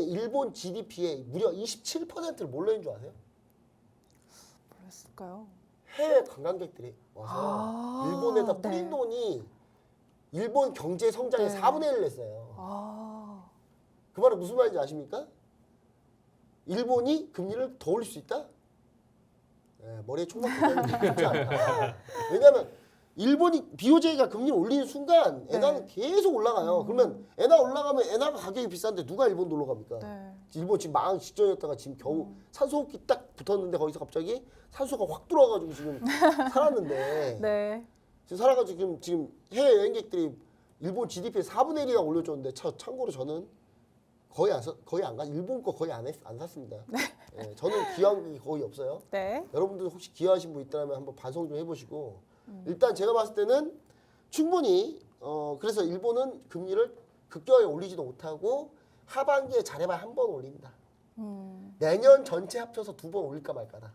일본 GDP의 무려 27%를 뭘로 인줄 아세요? 뭐였을까요? 해외 관광객들이 와서 일본에다 뿌린 네. 돈이 일본 경제 성장의 네. 4분의 1을 냈어요. 그 말은 무슨 말인지 아십니까? 일본이 금리를 더 올릴 수 있다? 머리에 총 맞고 쉽지 않다. 왜냐하면 일본이 BOJ가 금리를 올리는 순간 엔화는 계속 올라가요. 그러면 엔화 올라가면 엔화가 가격이 비싼데 누가 일본 놀러 갑니까? 네. 일본 지금 망한 직전이었다가 지금 겨우 산소호흡기 딱 붙었는데 거기서 갑자기 산소가 확 들어와가지고 지금 살았는데 네. 지금 살아가지고 지금 해외 여행객들이 일본 GDP의 4분의 1이나 올려줬는데 참고로 저는 거의 안 가. 일본 거 거의 안 샀습니다. 예, 저는 기여한 게 거의 없어요. 네. 여러분들 혹시 기여하신 분 있다면 한번 반성 좀 해보시고 일단 제가 봤을 때는 충분히 그래서 일본은 금리를 급격하게 올리지도 못하고 하반기에 잘해봐야 한 번 올린다. 내년 전체 합쳐서 2번 올릴까 말까다.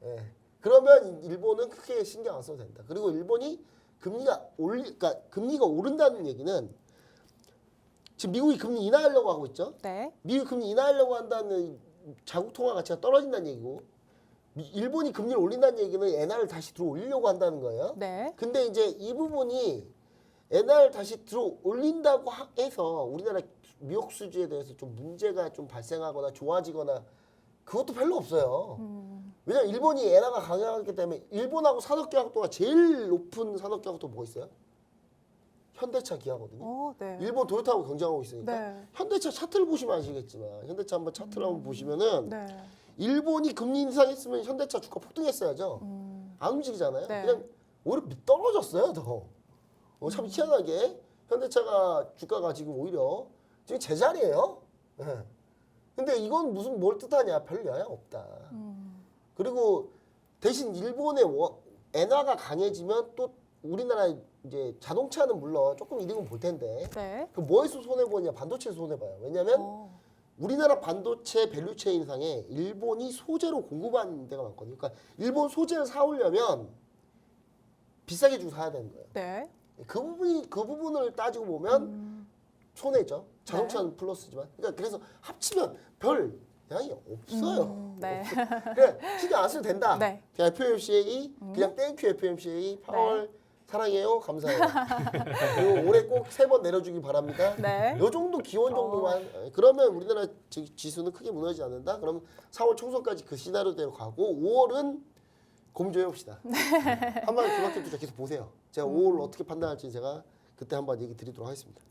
예. 그러면 일본은 크게 신경 안 써도 된다. 그리고 일본이 그러니까 금리가 오른다는 얘기는 지금 미국이 금리 인하하려고 하고 있죠. 네. 미국이 금리 인하하려고 한다는 자국 통화 가치가 떨어진다는 얘기고 일본이 금리를 올린다는 얘기는 엔화를 다시 들어 올리려고 한다는 거예요. 네. 근데 이제 이 부분이 엔화를 다시 들어 올린다고 해서 우리나라 미국 수지에 대해서 좀 문제가 좀 발생하거나 좋아지거나 그것도 별로 없어요. 왜냐면 일본이 엔화가 강하기 때문에 일본하고 산업계약도가 제일 높은 산업계약도 뭐가 있어요? 현대차 기아거든요. 네. 일본 도요타하고 경쟁하고 있으니까. 네. 현대차 차트를 보시면 아시겠지만 현대차 한번 차트를 한번 보시면은 네. 일본이 금리 인상했으면 현대차 주가 폭등했어야죠. 안 움직이잖아요. 네. 그냥 오히려 떨어졌어요 더. 참 희한하게 현대차가 주가가 지금 오히려 지금 제자리예요. 네. 근데 이건 무슨 뭘 뜻하냐? 별 영향 없다. 그리고 대신 일본의 엔화가 강해지면 또 우리나라 이제 자동차는 물론 조금 이득은 볼 텐데 네. 그 뭐에서 손해 보냐? 반도체에서 손해 봐요. 왜냐면 우리나라 반도체 밸류체인상에 일본이 소재로 공급하는 데가 많거든요. 그러니까 일본 소재를 사오려면 비싸게 주고 사야 되는 거예요. 네. 그 부분을 따지고 보면 손해죠. 자동차는 플러스지만. 그러니까 그래서 합치면 별 영향이 없어요. 네. 그래 신경 안 써도 된다. 네. 그냥 FMCA 그냥 땡큐 FMCA 8월 사랑해요 감사해요. 그리고 올해 꼭 3번 내려주기 바랍니다. 네. 요 정도 기원 정도만 그러면 우리나라 지수는 크게 무너지지 않는다. 그러면 4월 총선까지 그 시나리오대로 가고 5월은 고민 좀 해봅시다. 한번 주마켓 투자 계속 보세요. 제가 5월 어떻게 판단할지 제가 그때 한번 얘기 드리도록 하겠습니다.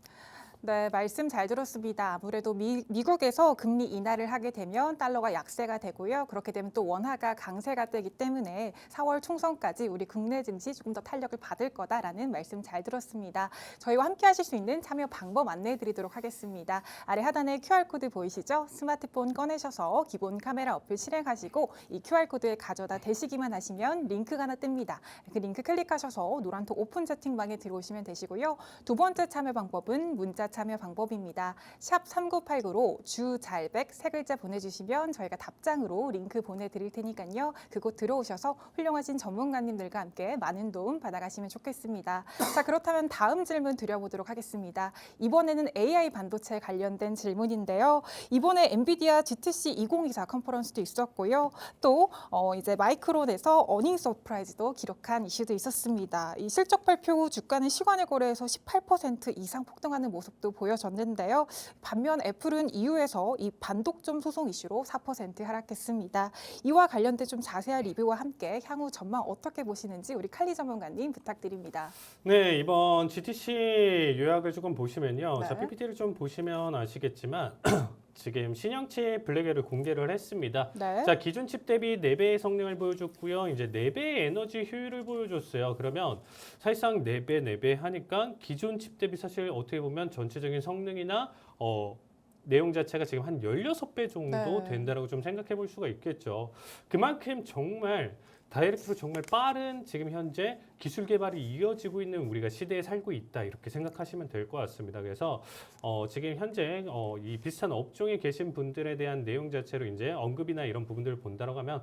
네, 말씀 잘 들었습니다. 아무래도 미국에서 금리 인하를 하게 되면 달러가 약세가 되고요. 그렇게 되면 또 원화가 강세가 되기 때문에 4월 총선까지 우리 국내 증시 조금 더 탄력을 받을 거다라는 말씀 잘 들었습니다. 저희와 함께 하실 수 있는 참여 방법 안내해 드리도록 하겠습니다. 아래 하단에 QR코드 보이시죠? 스마트폰 꺼내셔서 기본 카메라 어플 실행하시고 이 QR코드에 가져다 대시기만 하시면 링크가 하나 뜹니다. 그 링크 클릭하셔서 노란톡 오픈 채팅방에 들어오시면 되시고요. 두 번째 참여 방법은 문자 참여 방법입니다. 샵 3989로 주잘백 3글자 보내주시면 저희가 답장으로 링크 보내드릴 테니까요. 그곳 들어오셔서 훌륭하신 전문가님들과 함께 많은 도움 받아가시면 좋겠습니다. 자, 그렇다면 다음 질문 드려보도록 하겠습니다. 이번에는 AI 반도체 관련된 질문인데요. 이번에 엔비디아 GTC 2024 컨퍼런스도 있었고요. 또 이제 마이크론에서 어닝 서프라이즈도 기록한 이슈도 있었습니다. 이 실적 발표 후 주가는 시간의 거래에서 18% 이상 폭등하는 모습도 보여졌는데요. 반면 애플은 이후에서 이 반독점 소송 이슈로 4% 하락했습니다. 이와 관련된 좀 자세한 리뷰와 함께 향후 전망 어떻게 보시는지 우리 칼리 전문가님 부탁드립니다. 네, 이번 GTC 요약을 조금 보시면요. 네. 자, PPT를 좀 보시면 아시겠지만 지금 신형칩 블랙웰을 공개를 했습니다. 네. 자, 기존 칩 대비 4배의 성능을 보여줬고요. 이제 4배의 에너지 효율을 보여줬어요. 그러면 사실상 4배 하니까 기존 칩 대비 사실 어떻게 보면 전체적인 성능이나 내용 자체가 지금 한 16배 정도 네. 된다라고 좀 생각해 볼 수가 있겠죠. 그만큼 정말 다이렉트로 정말 빠른 지금 현재 기술 개발이 이어지고 있는 우리가 시대에 살고 있다 이렇게 생각하시면 될 것 같습니다. 그래서 지금 현재 이 비슷한 업종에 계신 분들에 대한 내용 자체로 이제 언급이나 이런 부분들을 본다라고 하면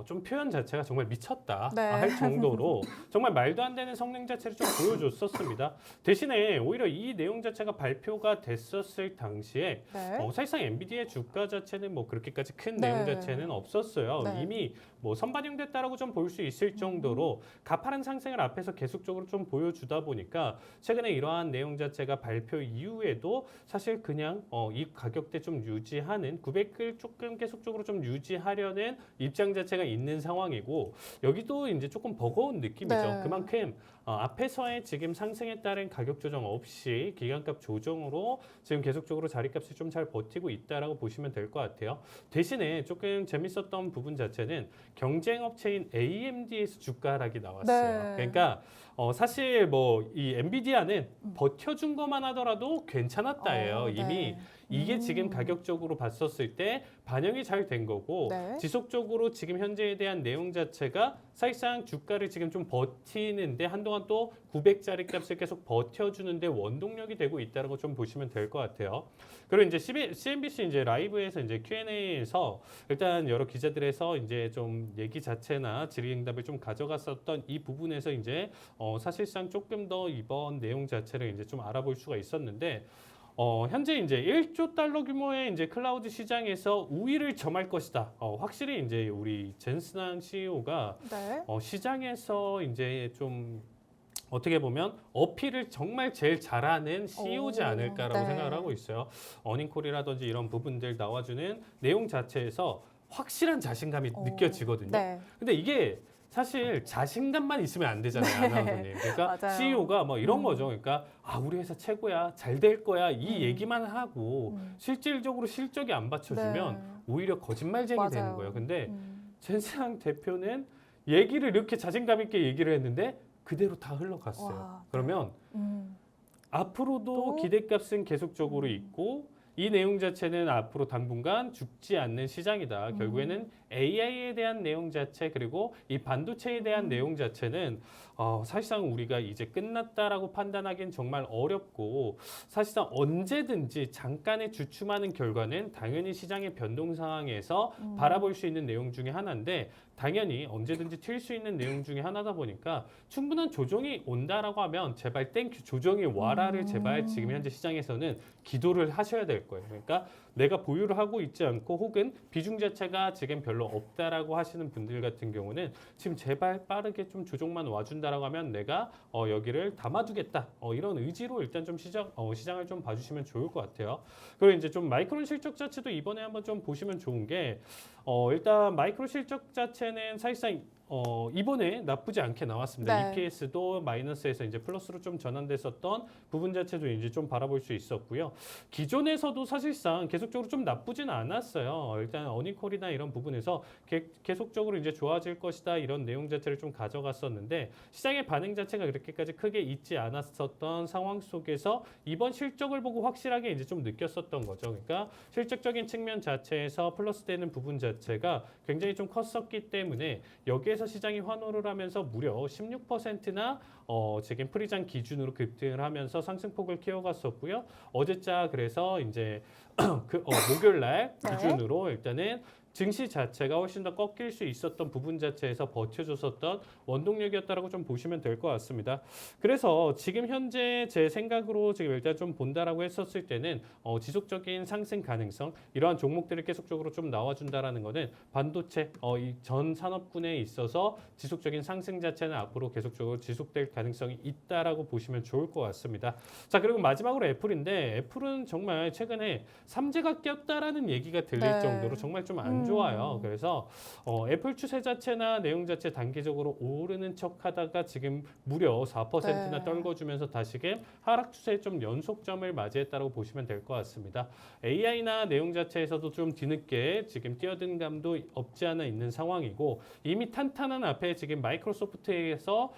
좀 표현 자체가 정말 미쳤다 네. 할 정도로 정말 말도 안 되는 성능 자체를 좀 보여줬었습니다. 대신에 오히려 이 내용 자체가 발표가 됐었을 당시에 네. 사실상 엔비디아의 주가 자체는 뭐 그렇게까지 큰 네. 내용 자체는 없었어요. 네. 이미 뭐 선반영됐다라고 좀 볼 수 있을 정도로 가파른 상승을 앞에서 계속적으로 좀 보여주다 보니까 최근에 이러한 내용 자체가 발표 이후에도 사실 그냥 이 가격대 좀 유지하는 900을 조금 계속적으로 좀 유지하려는 입장 자체가 있는 상황이고 여기도 이제 조금 버거운 느낌이죠. 네. 그만큼 앞에서의 지금 상승에 따른 가격 조정 없이 기간값 조정으로 지금 계속적으로 자리값이 좀 잘 버티고 있다라고 보시면 될 것 같아요. 대신에 조금 재밌었던 부분 자체는 경쟁 업체인 AMD에서 주가 하락이 나왔어요. 네. 그러니까 사실 뭐 이 엔비디아는 버텨준 것만 하더라도 괜찮았다예요. 이미 네. 이게 지금 가격적으로 봤었을 때 반영이 잘 된 거고 네. 지속적으로 지금 현재에 대한 내용 자체가 사실상 주가를 지금 좀 버티는데 한동안 또 900짜리 값을 계속 버텨주는데 원동력이 되고 있다는 거 좀 보시면 될 것 같아요. 그리고 이제 CNBC 이제 라이브에서 이제 Q&A에서 일단 여러 기자들에서 이제 좀 얘기 자체나 질의응답을 좀 가져갔었던 이 부분에서 이제 사실상 조금 더 이번 내용 자체를 이제 좀 알아볼 수가 있었는데. 현재 이제 1조 달러 규모의 이제 클라우드 시장에서 우위를 점할 것이다. 확실히 이제 우리 젠슨한 CEO가 네. 시장에서 이제 좀 어떻게 보면 어필을 정말 제일 잘하는 CEO지 않을까라고 네. 생각을 하고 있어요. 어닝콜이라든지 이런 부분들 나와주는 내용 자체에서 확실한 자신감이 느껴지거든요. 네. 근데 이게 사실 자신감만 있으면 안 되잖아요, 아나운서님. 그러니까 맞아요. CEO가 뭐 이런 거죠. 그러니까 우리 회사 최고야, 잘 될 거야 이 얘기만 하고 실질적으로 실적이 안 받쳐주면 네. 오히려 거짓말쟁이 되는 맞아요. 거예요. 근데 젠스랑 대표는 얘기를 이렇게 자신감 있게 얘기를 했는데 그대로 다 흘러갔어요. 와, 네. 그러면 앞으로도 기대값은 계속적으로 있고 이 내용 자체는 앞으로 당분간 죽지 않는 시장이다. 결국에는 AI에 대한 내용 자체 그리고 이 반도체에 대한 내용 자체는 사실상 우리가 이제 끝났다라고 판단하기는 정말 어렵고 사실상 언제든지 잠깐의 주춤하는 결과는 당연히 시장의 변동 상황에서 바라볼 수 있는 내용 중에 하나인데 당연히 언제든지 튈 수 있는 내용 중에 하나다 보니까 충분한 조정이 온다라고 하면 제발 땡큐 조정이 와라를 제발 지금 현재 시장에서는 기도를 하셔야 될 거예요. 그러니까 내가 보유를 하고 있지 않고 혹은 비중 자체가 지금 별로 없다라고 하시는 분들 같은 경우는 지금 제발 빠르게 좀 조정만 와준다라고 하면 내가 여기를 담아두겠다 이런 의지로 일단 좀 시장을 좀 봐주시면 좋을 것 같아요. 그리고 이제 좀 마이크론 실적 자체도 이번에 한번 좀 보시면 좋은 게 일단 마이크로 실적 자체는 사실상 이번에 나쁘지 않게 나왔습니다. 네. EPS도 마이너스에서 이제 플러스로 좀 전환됐었던 부분 자체도 이제 좀 바라볼 수 있었고요. 기존에서도 사실상 계속적으로 좀 나쁘진 않았어요. 일단 어닝콜이나 이런 부분에서 계속적으로 이제 좋아질 것이다 이런 내용 자체를 좀 가져갔었는데 시장의 반응 자체가 그렇게까지 크게 있지 않았었던 상황 속에서 이번 실적을 보고 확실하게 이제 좀 느꼈었던 거죠. 그러니까 실적적인 측면 자체에서 플러스되는 부분 자체가 굉장히 좀 컸었기 때문에 여기에서 시장이 환호를 하면서 무려 16%나 지금 프리장 기준으로 급등을 하면서 상승폭을 키워갔었고요. 어제자 그래서 이제 목요일 날 네. 기준으로 일단은 증시 자체가 훨씬 더 꺾일 수 있었던 부분 자체에서 버텨줬었던 원동력이었다라고 좀 보시면 될 것 같습니다. 그래서 지금 현재 제 생각으로 지금 일단 좀 본다라고 했었을 때는 지속적인 상승 가능성 이러한 종목들을 계속적으로 좀 나와준다라는 거는 반도체 이 전 산업군에 있어서 지속적인 상승 자체는 앞으로 계속적으로 지속될 가능성이 있다라고 보시면 좋을 것 같습니다. 자 그리고 마지막으로 애플인데 애플은 정말 최근에 삼재가 꼈다라는 얘기가 들릴 네. 정도로 정말 좀 안 좋아요. 그래서 애플 추세 자체나 내용 자체 단기적으로 오르는 척하다가 지금 무려 4%나 네. 떨궈주면서 다시금 하락 추세에 좀 연속점을 맞이했다고 보시면 될 것 같습니다. AI나 내용 자체에서도 좀 뒤늦게 지금 뛰어든 감도 없지 않아 있는 상황이고 이미 탄탄한 앞에 지금 마이크로소프트에서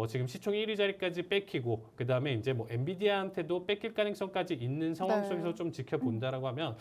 지금 시총 1위 자리까지 뺏기고 그 다음에 이제 뭐 엔비디아한테도 뺏길 가능성까지 있는 상황 네. 속에서 좀 지켜본다라고 하면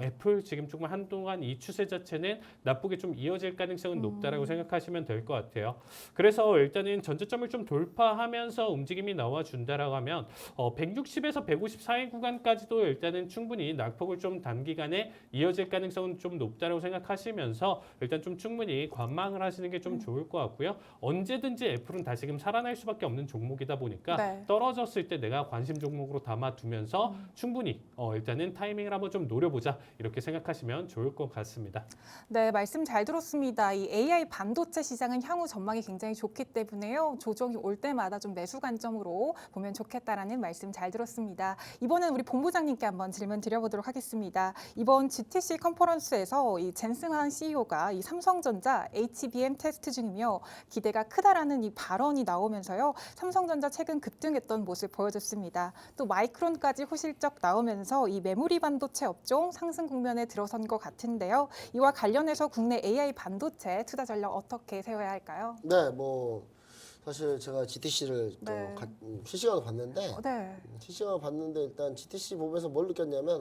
애플 지금 조금 한동안 이 추세 자체는 나쁘게 좀 이어질 가능성은 높다라고 생각하시면 될 것 같아요. 그래서 일단은 전저점을 좀 돌파하면서 움직임이 나와준다라고 하면 160에서 150 사이 구간까지도 일단은 충분히 낙폭을 좀 단기간에 이어질 가능성은 좀 높다라고 생각하시면서 일단 좀 충분히 관망을 하시는 게 좀 좋을 것 같고요. 언제든지 애플은 다시금 살아날 수밖에 없는 종목이다 보니까 네. 떨어졌을 때 내가 관심 종목으로 담아두면서 충분히 일단은 타이밍을 한번 좀 노려보자 이렇게 생각하시면 좋을 것 같습니다. 네, 말씀 잘 들었습니다. 이 AI 반도체 시장은 향후 전망이 굉장히 좋기 때문에요. 조정이 올 때마다 좀 매수 관점으로 보면 좋겠다라는 말씀 잘 들었습니다. 이번엔 우리 본부장님께 한번 질문 드려보도록 하겠습니다. 이번 GTC 컨퍼런스에서 이 젠승환 CEO가 이 삼성전자 HBM 테스트 중이며 기대가 크다라는 이 발언이 나오면서요. 삼성전자 최근 급등했던 모습 보여줬습니다. 또 마이크론까지 호실적 나오면서 이 메모리 반도체 업종 상승 국면에 들어선 것 같은데요. 이와 관련해서 국내 AI 반도체 투자 전략 어떻게 세워야 할까요? 네, 뭐 사실 제가 GTC를 네. 또 실시간으로 봤는데 네. 실시간으로 봤는데 일단 GTC 보면서 뭘 느꼈냐면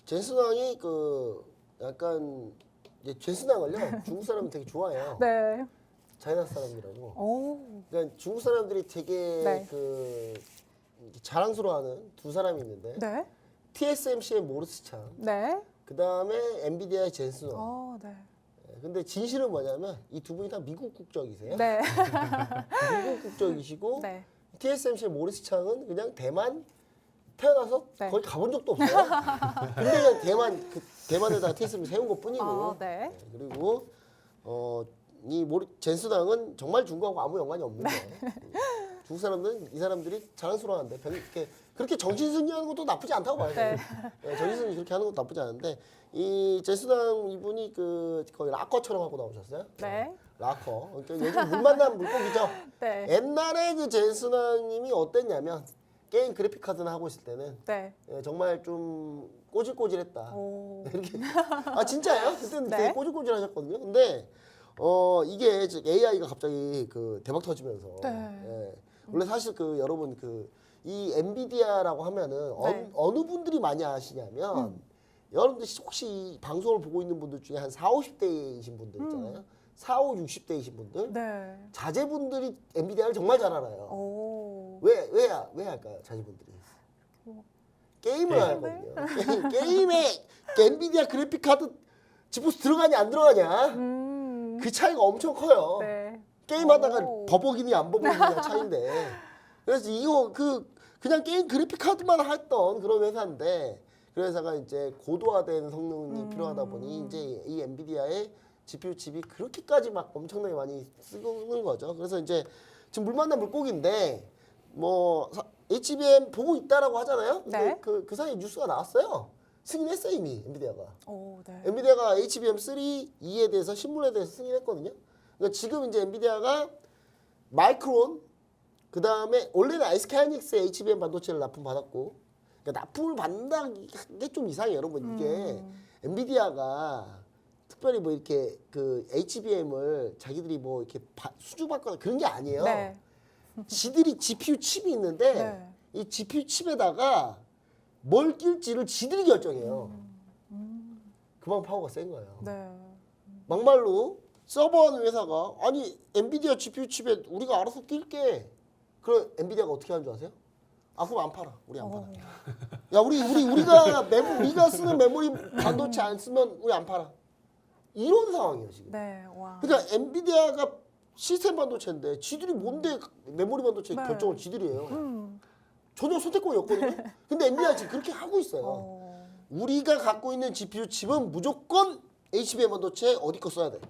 젠슨왕이 그 약간 이제 젠슨왕을요 중국 사람이 되게 좋아해요. 네. 차이나 사람이라고. 오. 그러니까 중국 사람들이 되게 네. 그 자랑스러워하는 두 사람이 있는데 네. TSMC의 모르스창, 네. 그 다음에 엔비디아의 젠슨왕. 네. 근데 진실은 뭐냐면 이 두 분이 다 미국 국적이세요. 네. 미국 국적이시고 네. TSMC의 모리스 창은 그냥 대만 태어나서 네. 거의 가본 적도 없어요. 근데 그냥 대만에다가 TSMC 세운 것뿐이고. 네. 그리고 이 젠슨왕은 정말 중국하고 아무 연관이 없는데 중국 사람들은 이 사람들이 자랑스러워하는데 그렇게 정신승리하는 것도 나쁘지 않다고 봐요. 네. 정신승리 그렇게 하는 것도 나쁘지 않은데 이 젠슨왕 이분이 거의 락커처럼 하고 나오셨어요. 네. 락커. 그러니까 요즘 물 만난 물고기죠. 네. 옛날에 그 젠슨왕님이 어땠냐면 게임 그래픽 카드나 하고 있을 때는 네. 정말 좀 꼬질꼬질했다. 오. 이렇게 진짜예요? 그때는 네. 되게 꼬질꼬질하셨거든요. 근데 이게 AI가 갑자기 대박 터지면서 네. 원래 사실 여러분 이 엔비디아라고 하면은 네. 어느 분들이 많이 아시냐면 여러분들 혹시 이 방송을 보고 있는 분들 중에 한 4, 50대이신 분들 있잖아요. 4, 5, 60대이신 분들. 네. 자제분들이 엔비디아를 정말 잘 알아요. 오. 왜 할까요? 자제분들이. 게임을 게임을? 하거든요. 게임에 엔비디아 그래픽 카드 지포스 들어가냐 안 들어가냐. 그 차이가 엄청 커요. 네. 게임하다가 오. 버벅이니 안 버벅이냐 차이인데. 그래서 이거 그냥 게임 그래픽 카드만 했던 그런 회사인데 그 회사가 이제 고도화된 성능이 필요하다 보니 이제 이 엔비디아의 GPU 칩이 그렇게까지 막 엄청나게 많이 쓰는 거죠. 그래서 이제 지금 물 만난 물고기인데 뭐 HBM 보고 있다라고 하잖아요. 근데 네. 그 사이에 뉴스가 나왔어요. 승인했어요 이미 엔비디아가. 오, 네. 엔비디아가 HBM3, 2에 대해서 신문에 대해서 승인했거든요. 그러니까 지금 이제 엔비디아가 마이크론 그 다음에 원래는 아이스카이닉스의 HBM 반도체를 납품받았고 그러니까 납품을 받는다는 게 좀 이상해요 여러분. 이게 엔비디아가 특별히 뭐 이렇게 그 HBM을 자기들이 뭐 이렇게 수주받거나 그런 게 아니에요. 네. 지들이 GPU 칩이 있는데 네. 이 GPU 칩에다가 뭘 낄지를 지들이 결정해요. 그만 파워가 센 거예요. 네. 막말로 서버하는 회사가 아니 엔비디아 GPU 칩에 우리가 알아서 낄게. 그럼 엔비디아가 어떻게 하는 줄 아세요? 아 그럼 안 팔아. 우리 안 팔아. 야 우리가 쓰는 메모리 반도체 안 쓰면 우리 안 팔아. 이런 상황이에요 지금. 네. 와. 그러니까 엔비디아가 시스템 반도체인데 지들이 뭔데 메모리 반도체 네. 결정을 지들이 해요. 음. 전혀 선택권이 없거든요. 근데 엔비디아 지금 그렇게 하고 있어요. 어. 우리가 갖고 있는 GPU 칩은 무조건 HBM 반도체 어디 거 써야 돼.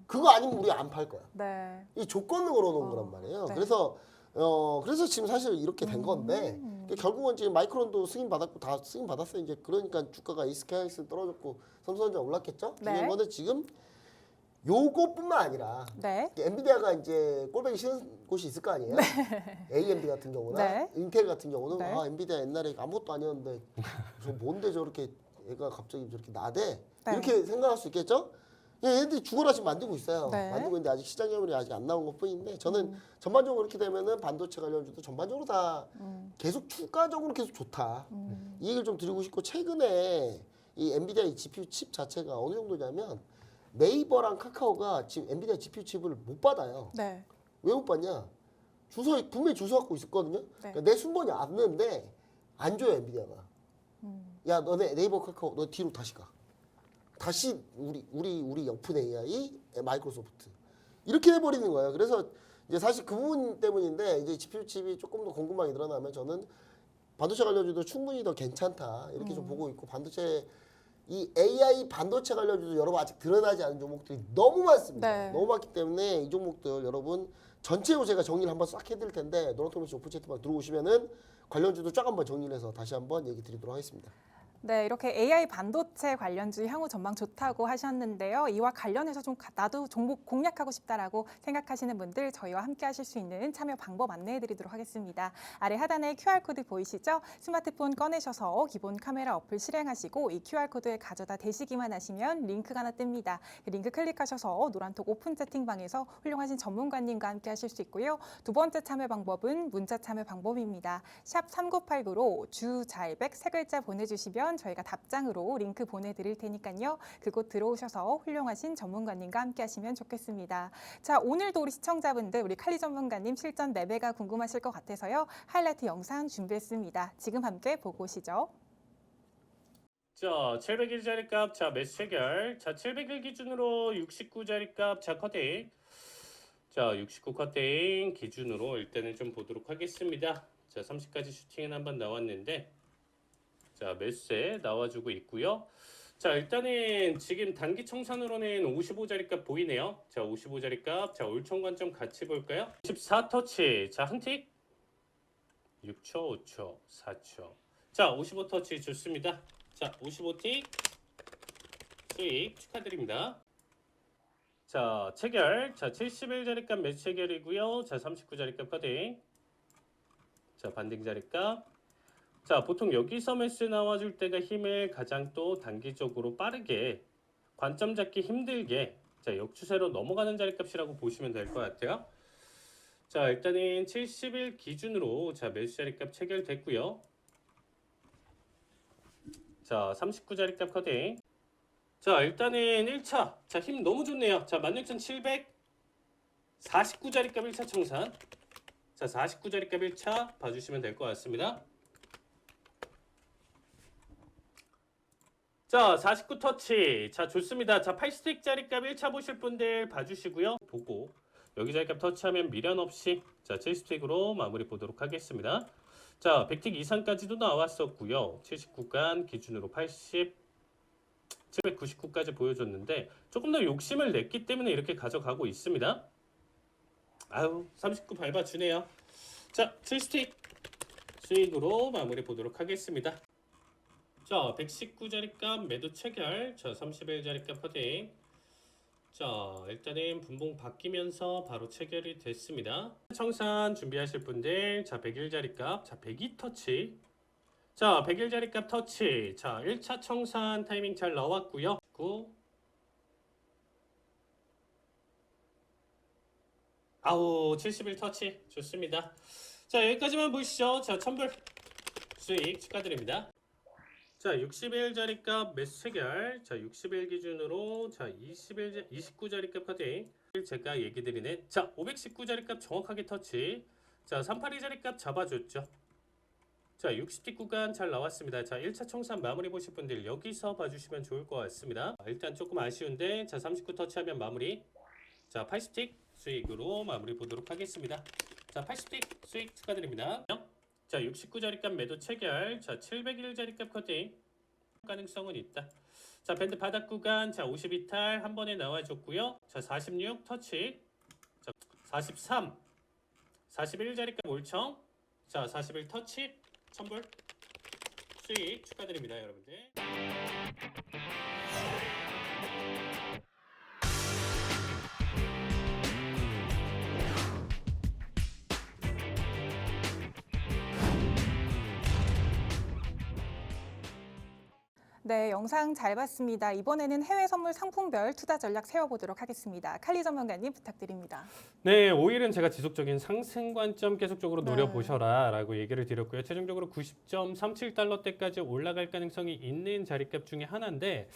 그거 아니면 우리 안 팔 거야. 네. 이 조건을 걸어놓은 거란 말이에요. 네. 그래서 지금 사실 이렇게 된 건데 결국은 지금 마이크론도 승인 받았고 다 승인 받았어요. 이제 그러니까 주가가 이스케이스 떨어졌고 삼성전자 올랐겠죠. 네. 중요한 거는 지금 요것뿐만 아니라 네. 엔비디아가 이제 꼴보기 싫은 곳이 있을 거 아니에요. AMD 같은 경우나 네. 인텔 같은 경우는 네. 아 엔비디아 옛날에 아무것도 아니었는데 저 뭔데 저렇게 얘가 갑자기 저렇게 나대 네. 이렇게 생각할 수 있겠죠. 얘네들이 죽어라 지금 만들고 있어요. 네. 만들고 있는데 아직 시장 점유율이 아직 안 나온 것뿐인데 저는 전반적으로 그렇게 되면은 반도체 관련주도 전반적으로 다 계속 추가적으로 계속 좋다. 이 얘기를 좀 드리고 싶고 최근에 이 엔비디아 이 GPU 칩 자체가 어느 정도냐면 네이버랑 카카오가 지금 엔비디아 GPU 칩을 못 받아요. 네. 왜 못 받냐? 분명히 주소 갖고 있었거든요. 그러니까 내 순번이 왔는데 안 줘요 엔비디아가. 야 너네 네이버 카카오 너 뒤로 다시 가. 다시 우리 오픈 AI 마이크로소프트 이렇게 해버리는 거예요. 그래서 이제 사실 그 부분 때문인데 이제 GPU 칩이 조금 더 공급망이 늘어나면 저는 반도체 관련주도 충분히 더 괜찮다 이렇게 좀 보고 있고 반도체 이 AI 반도체 관련주도 여러분 아직 드러나지 않은 종목들이 너무 많습니다. 네. 너무 많기 때문에 이 종목들 여러분 전체로 제가 정리를 한번 싹 해드릴 텐데 노란토미스 오픈 채팅방 들어오시면은 관련주도 쫙 한번 정리를 해서 다시 한번 얘기 드리도록 하겠습니다. 네, 이렇게 AI 반도체 관련주 향후 전망 좋다고 하셨는데요. 이와 관련해서 좀 나도 종목 공략하고 싶다라고 생각하시는 분들 저희와 함께 하실 수 있는 참여 방법 안내해 드리도록 하겠습니다. 아래 하단에 QR코드 보이시죠? 스마트폰 꺼내셔서 기본 카메라 어플 실행하시고 이 QR코드에 가져다 대시기만 하시면 링크가 하나 뜹니다. 그 링크 클릭하셔서 노란톡 오픈 채팅방에서 훌륭하신 전문가님과 함께 하실 수 있고요. 두 번째 참여 방법은 문자 참여 방법입니다. 샵 3989로 주잘백 세 글자 보내주시면 저희가 답장으로 링크 보내드릴 테니까요. 그곳 들어오셔서 훌륭하신 전문가님과 함께 하시면 좋겠습니다. 자, 오늘도 우리 시청자분들 우리 칼리 전문가님 실전 매매가 궁금하실 것 같아서요. 하이라이트 영상 준비했습니다. 지금 함께 보고 오시죠. 자, 700일 자리값, 자, 매수 체결. 자, 700일 기준으로 69 자리값, 자, 커팅. 자, 69 커팅 기준으로 일단은 좀 보도록 하겠습니다. 자, 30까지 슈팅은 한번 나왔는데, 자, 매수세 나와주고 있고요. 자, 일단은 지금 단기 청산으로는 55 자리값 보이네요. 자, 55 자리값, 자, 올총 관점 같이 볼까요? 14 터치, 자, 한 틱. 6초, 5초, 4초. 자, 55 터치 좋습니다. 자, 55틱 수익 축하드립니다. 자, 체결. 자, 71 자리값 매수 체결이고요. 자, 39 자리값 커팅. 자, 반등 자리값. 자, 보통 여기서 매수 나와줄 때가 힘을 가장 또 단기적으로 빠르게 관점 잡기 힘들게 자, 역추세로 넘어가는 자리값이라고 보시면 될 것 같아요. 자, 일단은 70일 기준으로 자, 매수 자리값 체결됐고요. 자, 39자리값 커팅. 자, 일단은 1차. 자, 힘 너무 좋네요. 자, 16,749자리값 1차 청산. 자, 49자리값 1차 봐주시면 될 것 같습니다. 자, 49 터치. 자, 좋습니다. 자, 80자리값 1차 보실 분들 봐주시고요. 보고 여기 자리값 터치하면 미련 없이 자, 70틱으로 마무리 보도록 하겠습니다. 자, 100틱 이상까지도 나왔었고요. 79간 기준으로 80, 799까지 보여줬는데 조금 더 욕심을 냈기 때문에 이렇게 가져가고 있습니다. 아유, 39 밟아주네요. 자, 7스틱 수익으로 마무리 보도록 하겠습니다. 자, 119자리값 매도 체결. 자, 31자리값 퍼딩. 자, 일단은 분봉 바뀌면서 바로 체결이 됐습니다. 청산 준비하실 분들, 자, 101자리값, 자, 102 터치. 자, 101자리값 터치. 자, 1차 청산 타이밍 잘 나왔고요. 9. 아우, 71 터치. 좋습니다. 자, 여기까지만 보시죠. 자, 1000불 수익 축하드립니다. 자, 61자리값 매수 체결. 자, 60일 기준으로 자, 29자리값 커팅. 제가 얘기 드리는 자, 519자리값 정확하게 터치. 자, 382자리값 잡아줬죠. 자, 60틱 구간 잘 나왔습니다. 자, 1차 청산 마무리 보실 분들 여기서 봐주시면 좋을 것 같습니다. 일단 조금 아쉬운데 자, 39 터치하면 마무리. 자, 80틱 수익으로 마무리 보도록 하겠습니다. 자, 80틱 수익 축하드립니다. 자, 69자리값 매도 체결. 자, 701자리값 커팅. 가능성은 있다. 자, 밴드 바닥 구간. 자, 52탈 한 번에 나와줬고요. 자, 46 터치. 자, 43. 41자리값 몰청. 자, 41 터치. 1000불 수익 축하드립니다, 여러분들. 네, 영상 잘 봤습니다. 이번에는 해외 선물 상품별 투자 전략 세워보도록 하겠습니다. 칼리 전문가님 부탁드립니다. 네, 5일은 제가 지속적인 상승 관점 계속적으로 네. 노려보셔라라고 얘기를 드렸고요. 최종적으로 90.37달러대까지 올라갈 가능성이 있는 자리값 중에 하나인데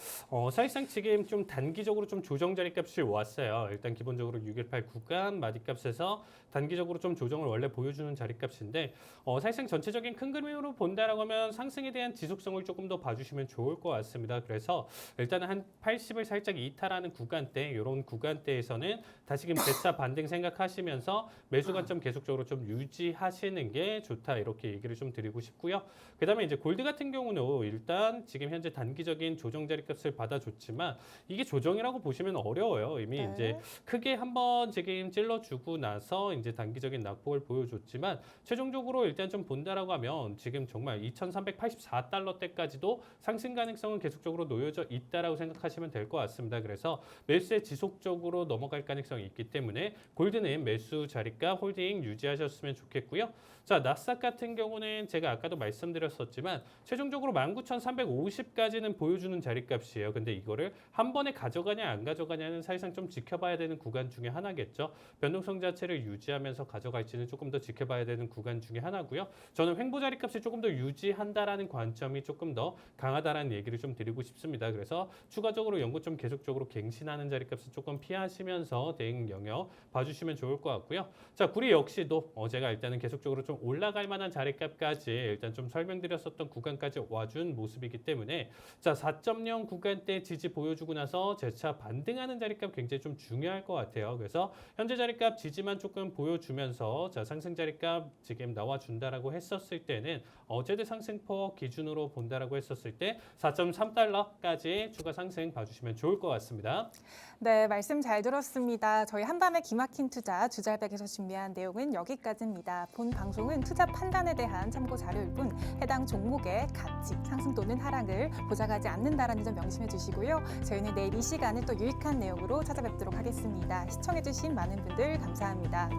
사실상 지금 좀 단기적으로 좀 조정 자리값이 왔어요. 일단 기본적으로 618 구간 마디값에서 단기적으로 좀 조정을 원래 보여주는 자리값인데 사실상 전체적인 큰 그림으로 본다라고 하면 상승에 대한 지속성을 조금 더 봐주시면 좋을 것 같습니다. 그래서 일단은 한 80을 살짝 이탈하는 구간대, 이런 구간대에서는 다시금 재차 반등 생각하시면서 매수 관점 계속적으로 좀 유지하시는 게 좋다, 이렇게 얘기를 좀 드리고 싶고요. 그다음에 이제 골드 같은 경우는 일단 지금 현재 단기적인 조정 자리값을 받아줬지만 이게 조정이라고 보시면 어려워요. 이미 네. 이제 크게 한번 지금 찔러주고 나서 이제 단기적인 낙폭을 보여줬지만 최종적으로 일단 좀 본다라고 하면 지금 정말 2,384달러대까지도 상승 가능성은 계속적으로 놓여져 있다라고 생각하시면 될 것 같습니다. 그래서 매수에 지속적으로 넘어갈 가능성이 있기 때문에 골드는 매수 자리값 홀딩 유지하셨으면 좋겠고요. 자, 나스닥 같은 경우는 제가 아까도 말씀드렸었지만 최종적으로 19,350까지는 보여주는 자리값이에요. 근데 이거를 한 번에 가져가냐 안 가져가냐는 사실상 좀 지켜봐야 되는 구간 중에 하나겠죠. 변동성 자체를 유지하면서 가져갈지는 조금 더 지켜봐야 되는 구간 중에 하나고요. 저는 횡보 자리값을 조금 더 유지한다라는 관점이 조금 더 강하다라는 얘기를 좀 드리고 싶습니다. 그래서 추가적으로 연고점 계속적으로 갱신하는 자리값을 조금 피하시면서 대응 영역 봐주시면 좋을 것 같고요. 자, 구리 역시도 제가 일단은 계속적으로 좀 올라갈 만한 자리값까지 일단 좀 설명드렸었던 구간까지 와준 모습이기 때문에 자, 4.0 구간대 지지 보여주고 나서 재차 반등하는 자리값 굉장히 좀 중요할 것 같아요. 그래서 현재 자리값 지지만 조금 보여주면서 자, 상승 자리값 지금 나와준다라고 했었을 때는 어제도 상승폭 기준으로 본다라고 했었을 때 4.3달러까지 추가 상승 봐주시면 좋을 것 같습니다. 네, 말씀 잘 들었습니다. 저희 한밤의 기막힌 투자 주잘백에서 준비한 내용은 여기까지입니다. 본 방송은 투자 판단에 대한 참고 자료일 뿐 해당 종목의 가치, 상승 또는 하락을 보장하지 않는다라는 점 명심해 주시고요. 저희는 내일 이 시간에 또 유익한 내용으로 찾아뵙도록 하겠습니다. 시청해 주신 많은 분들 감사합니다.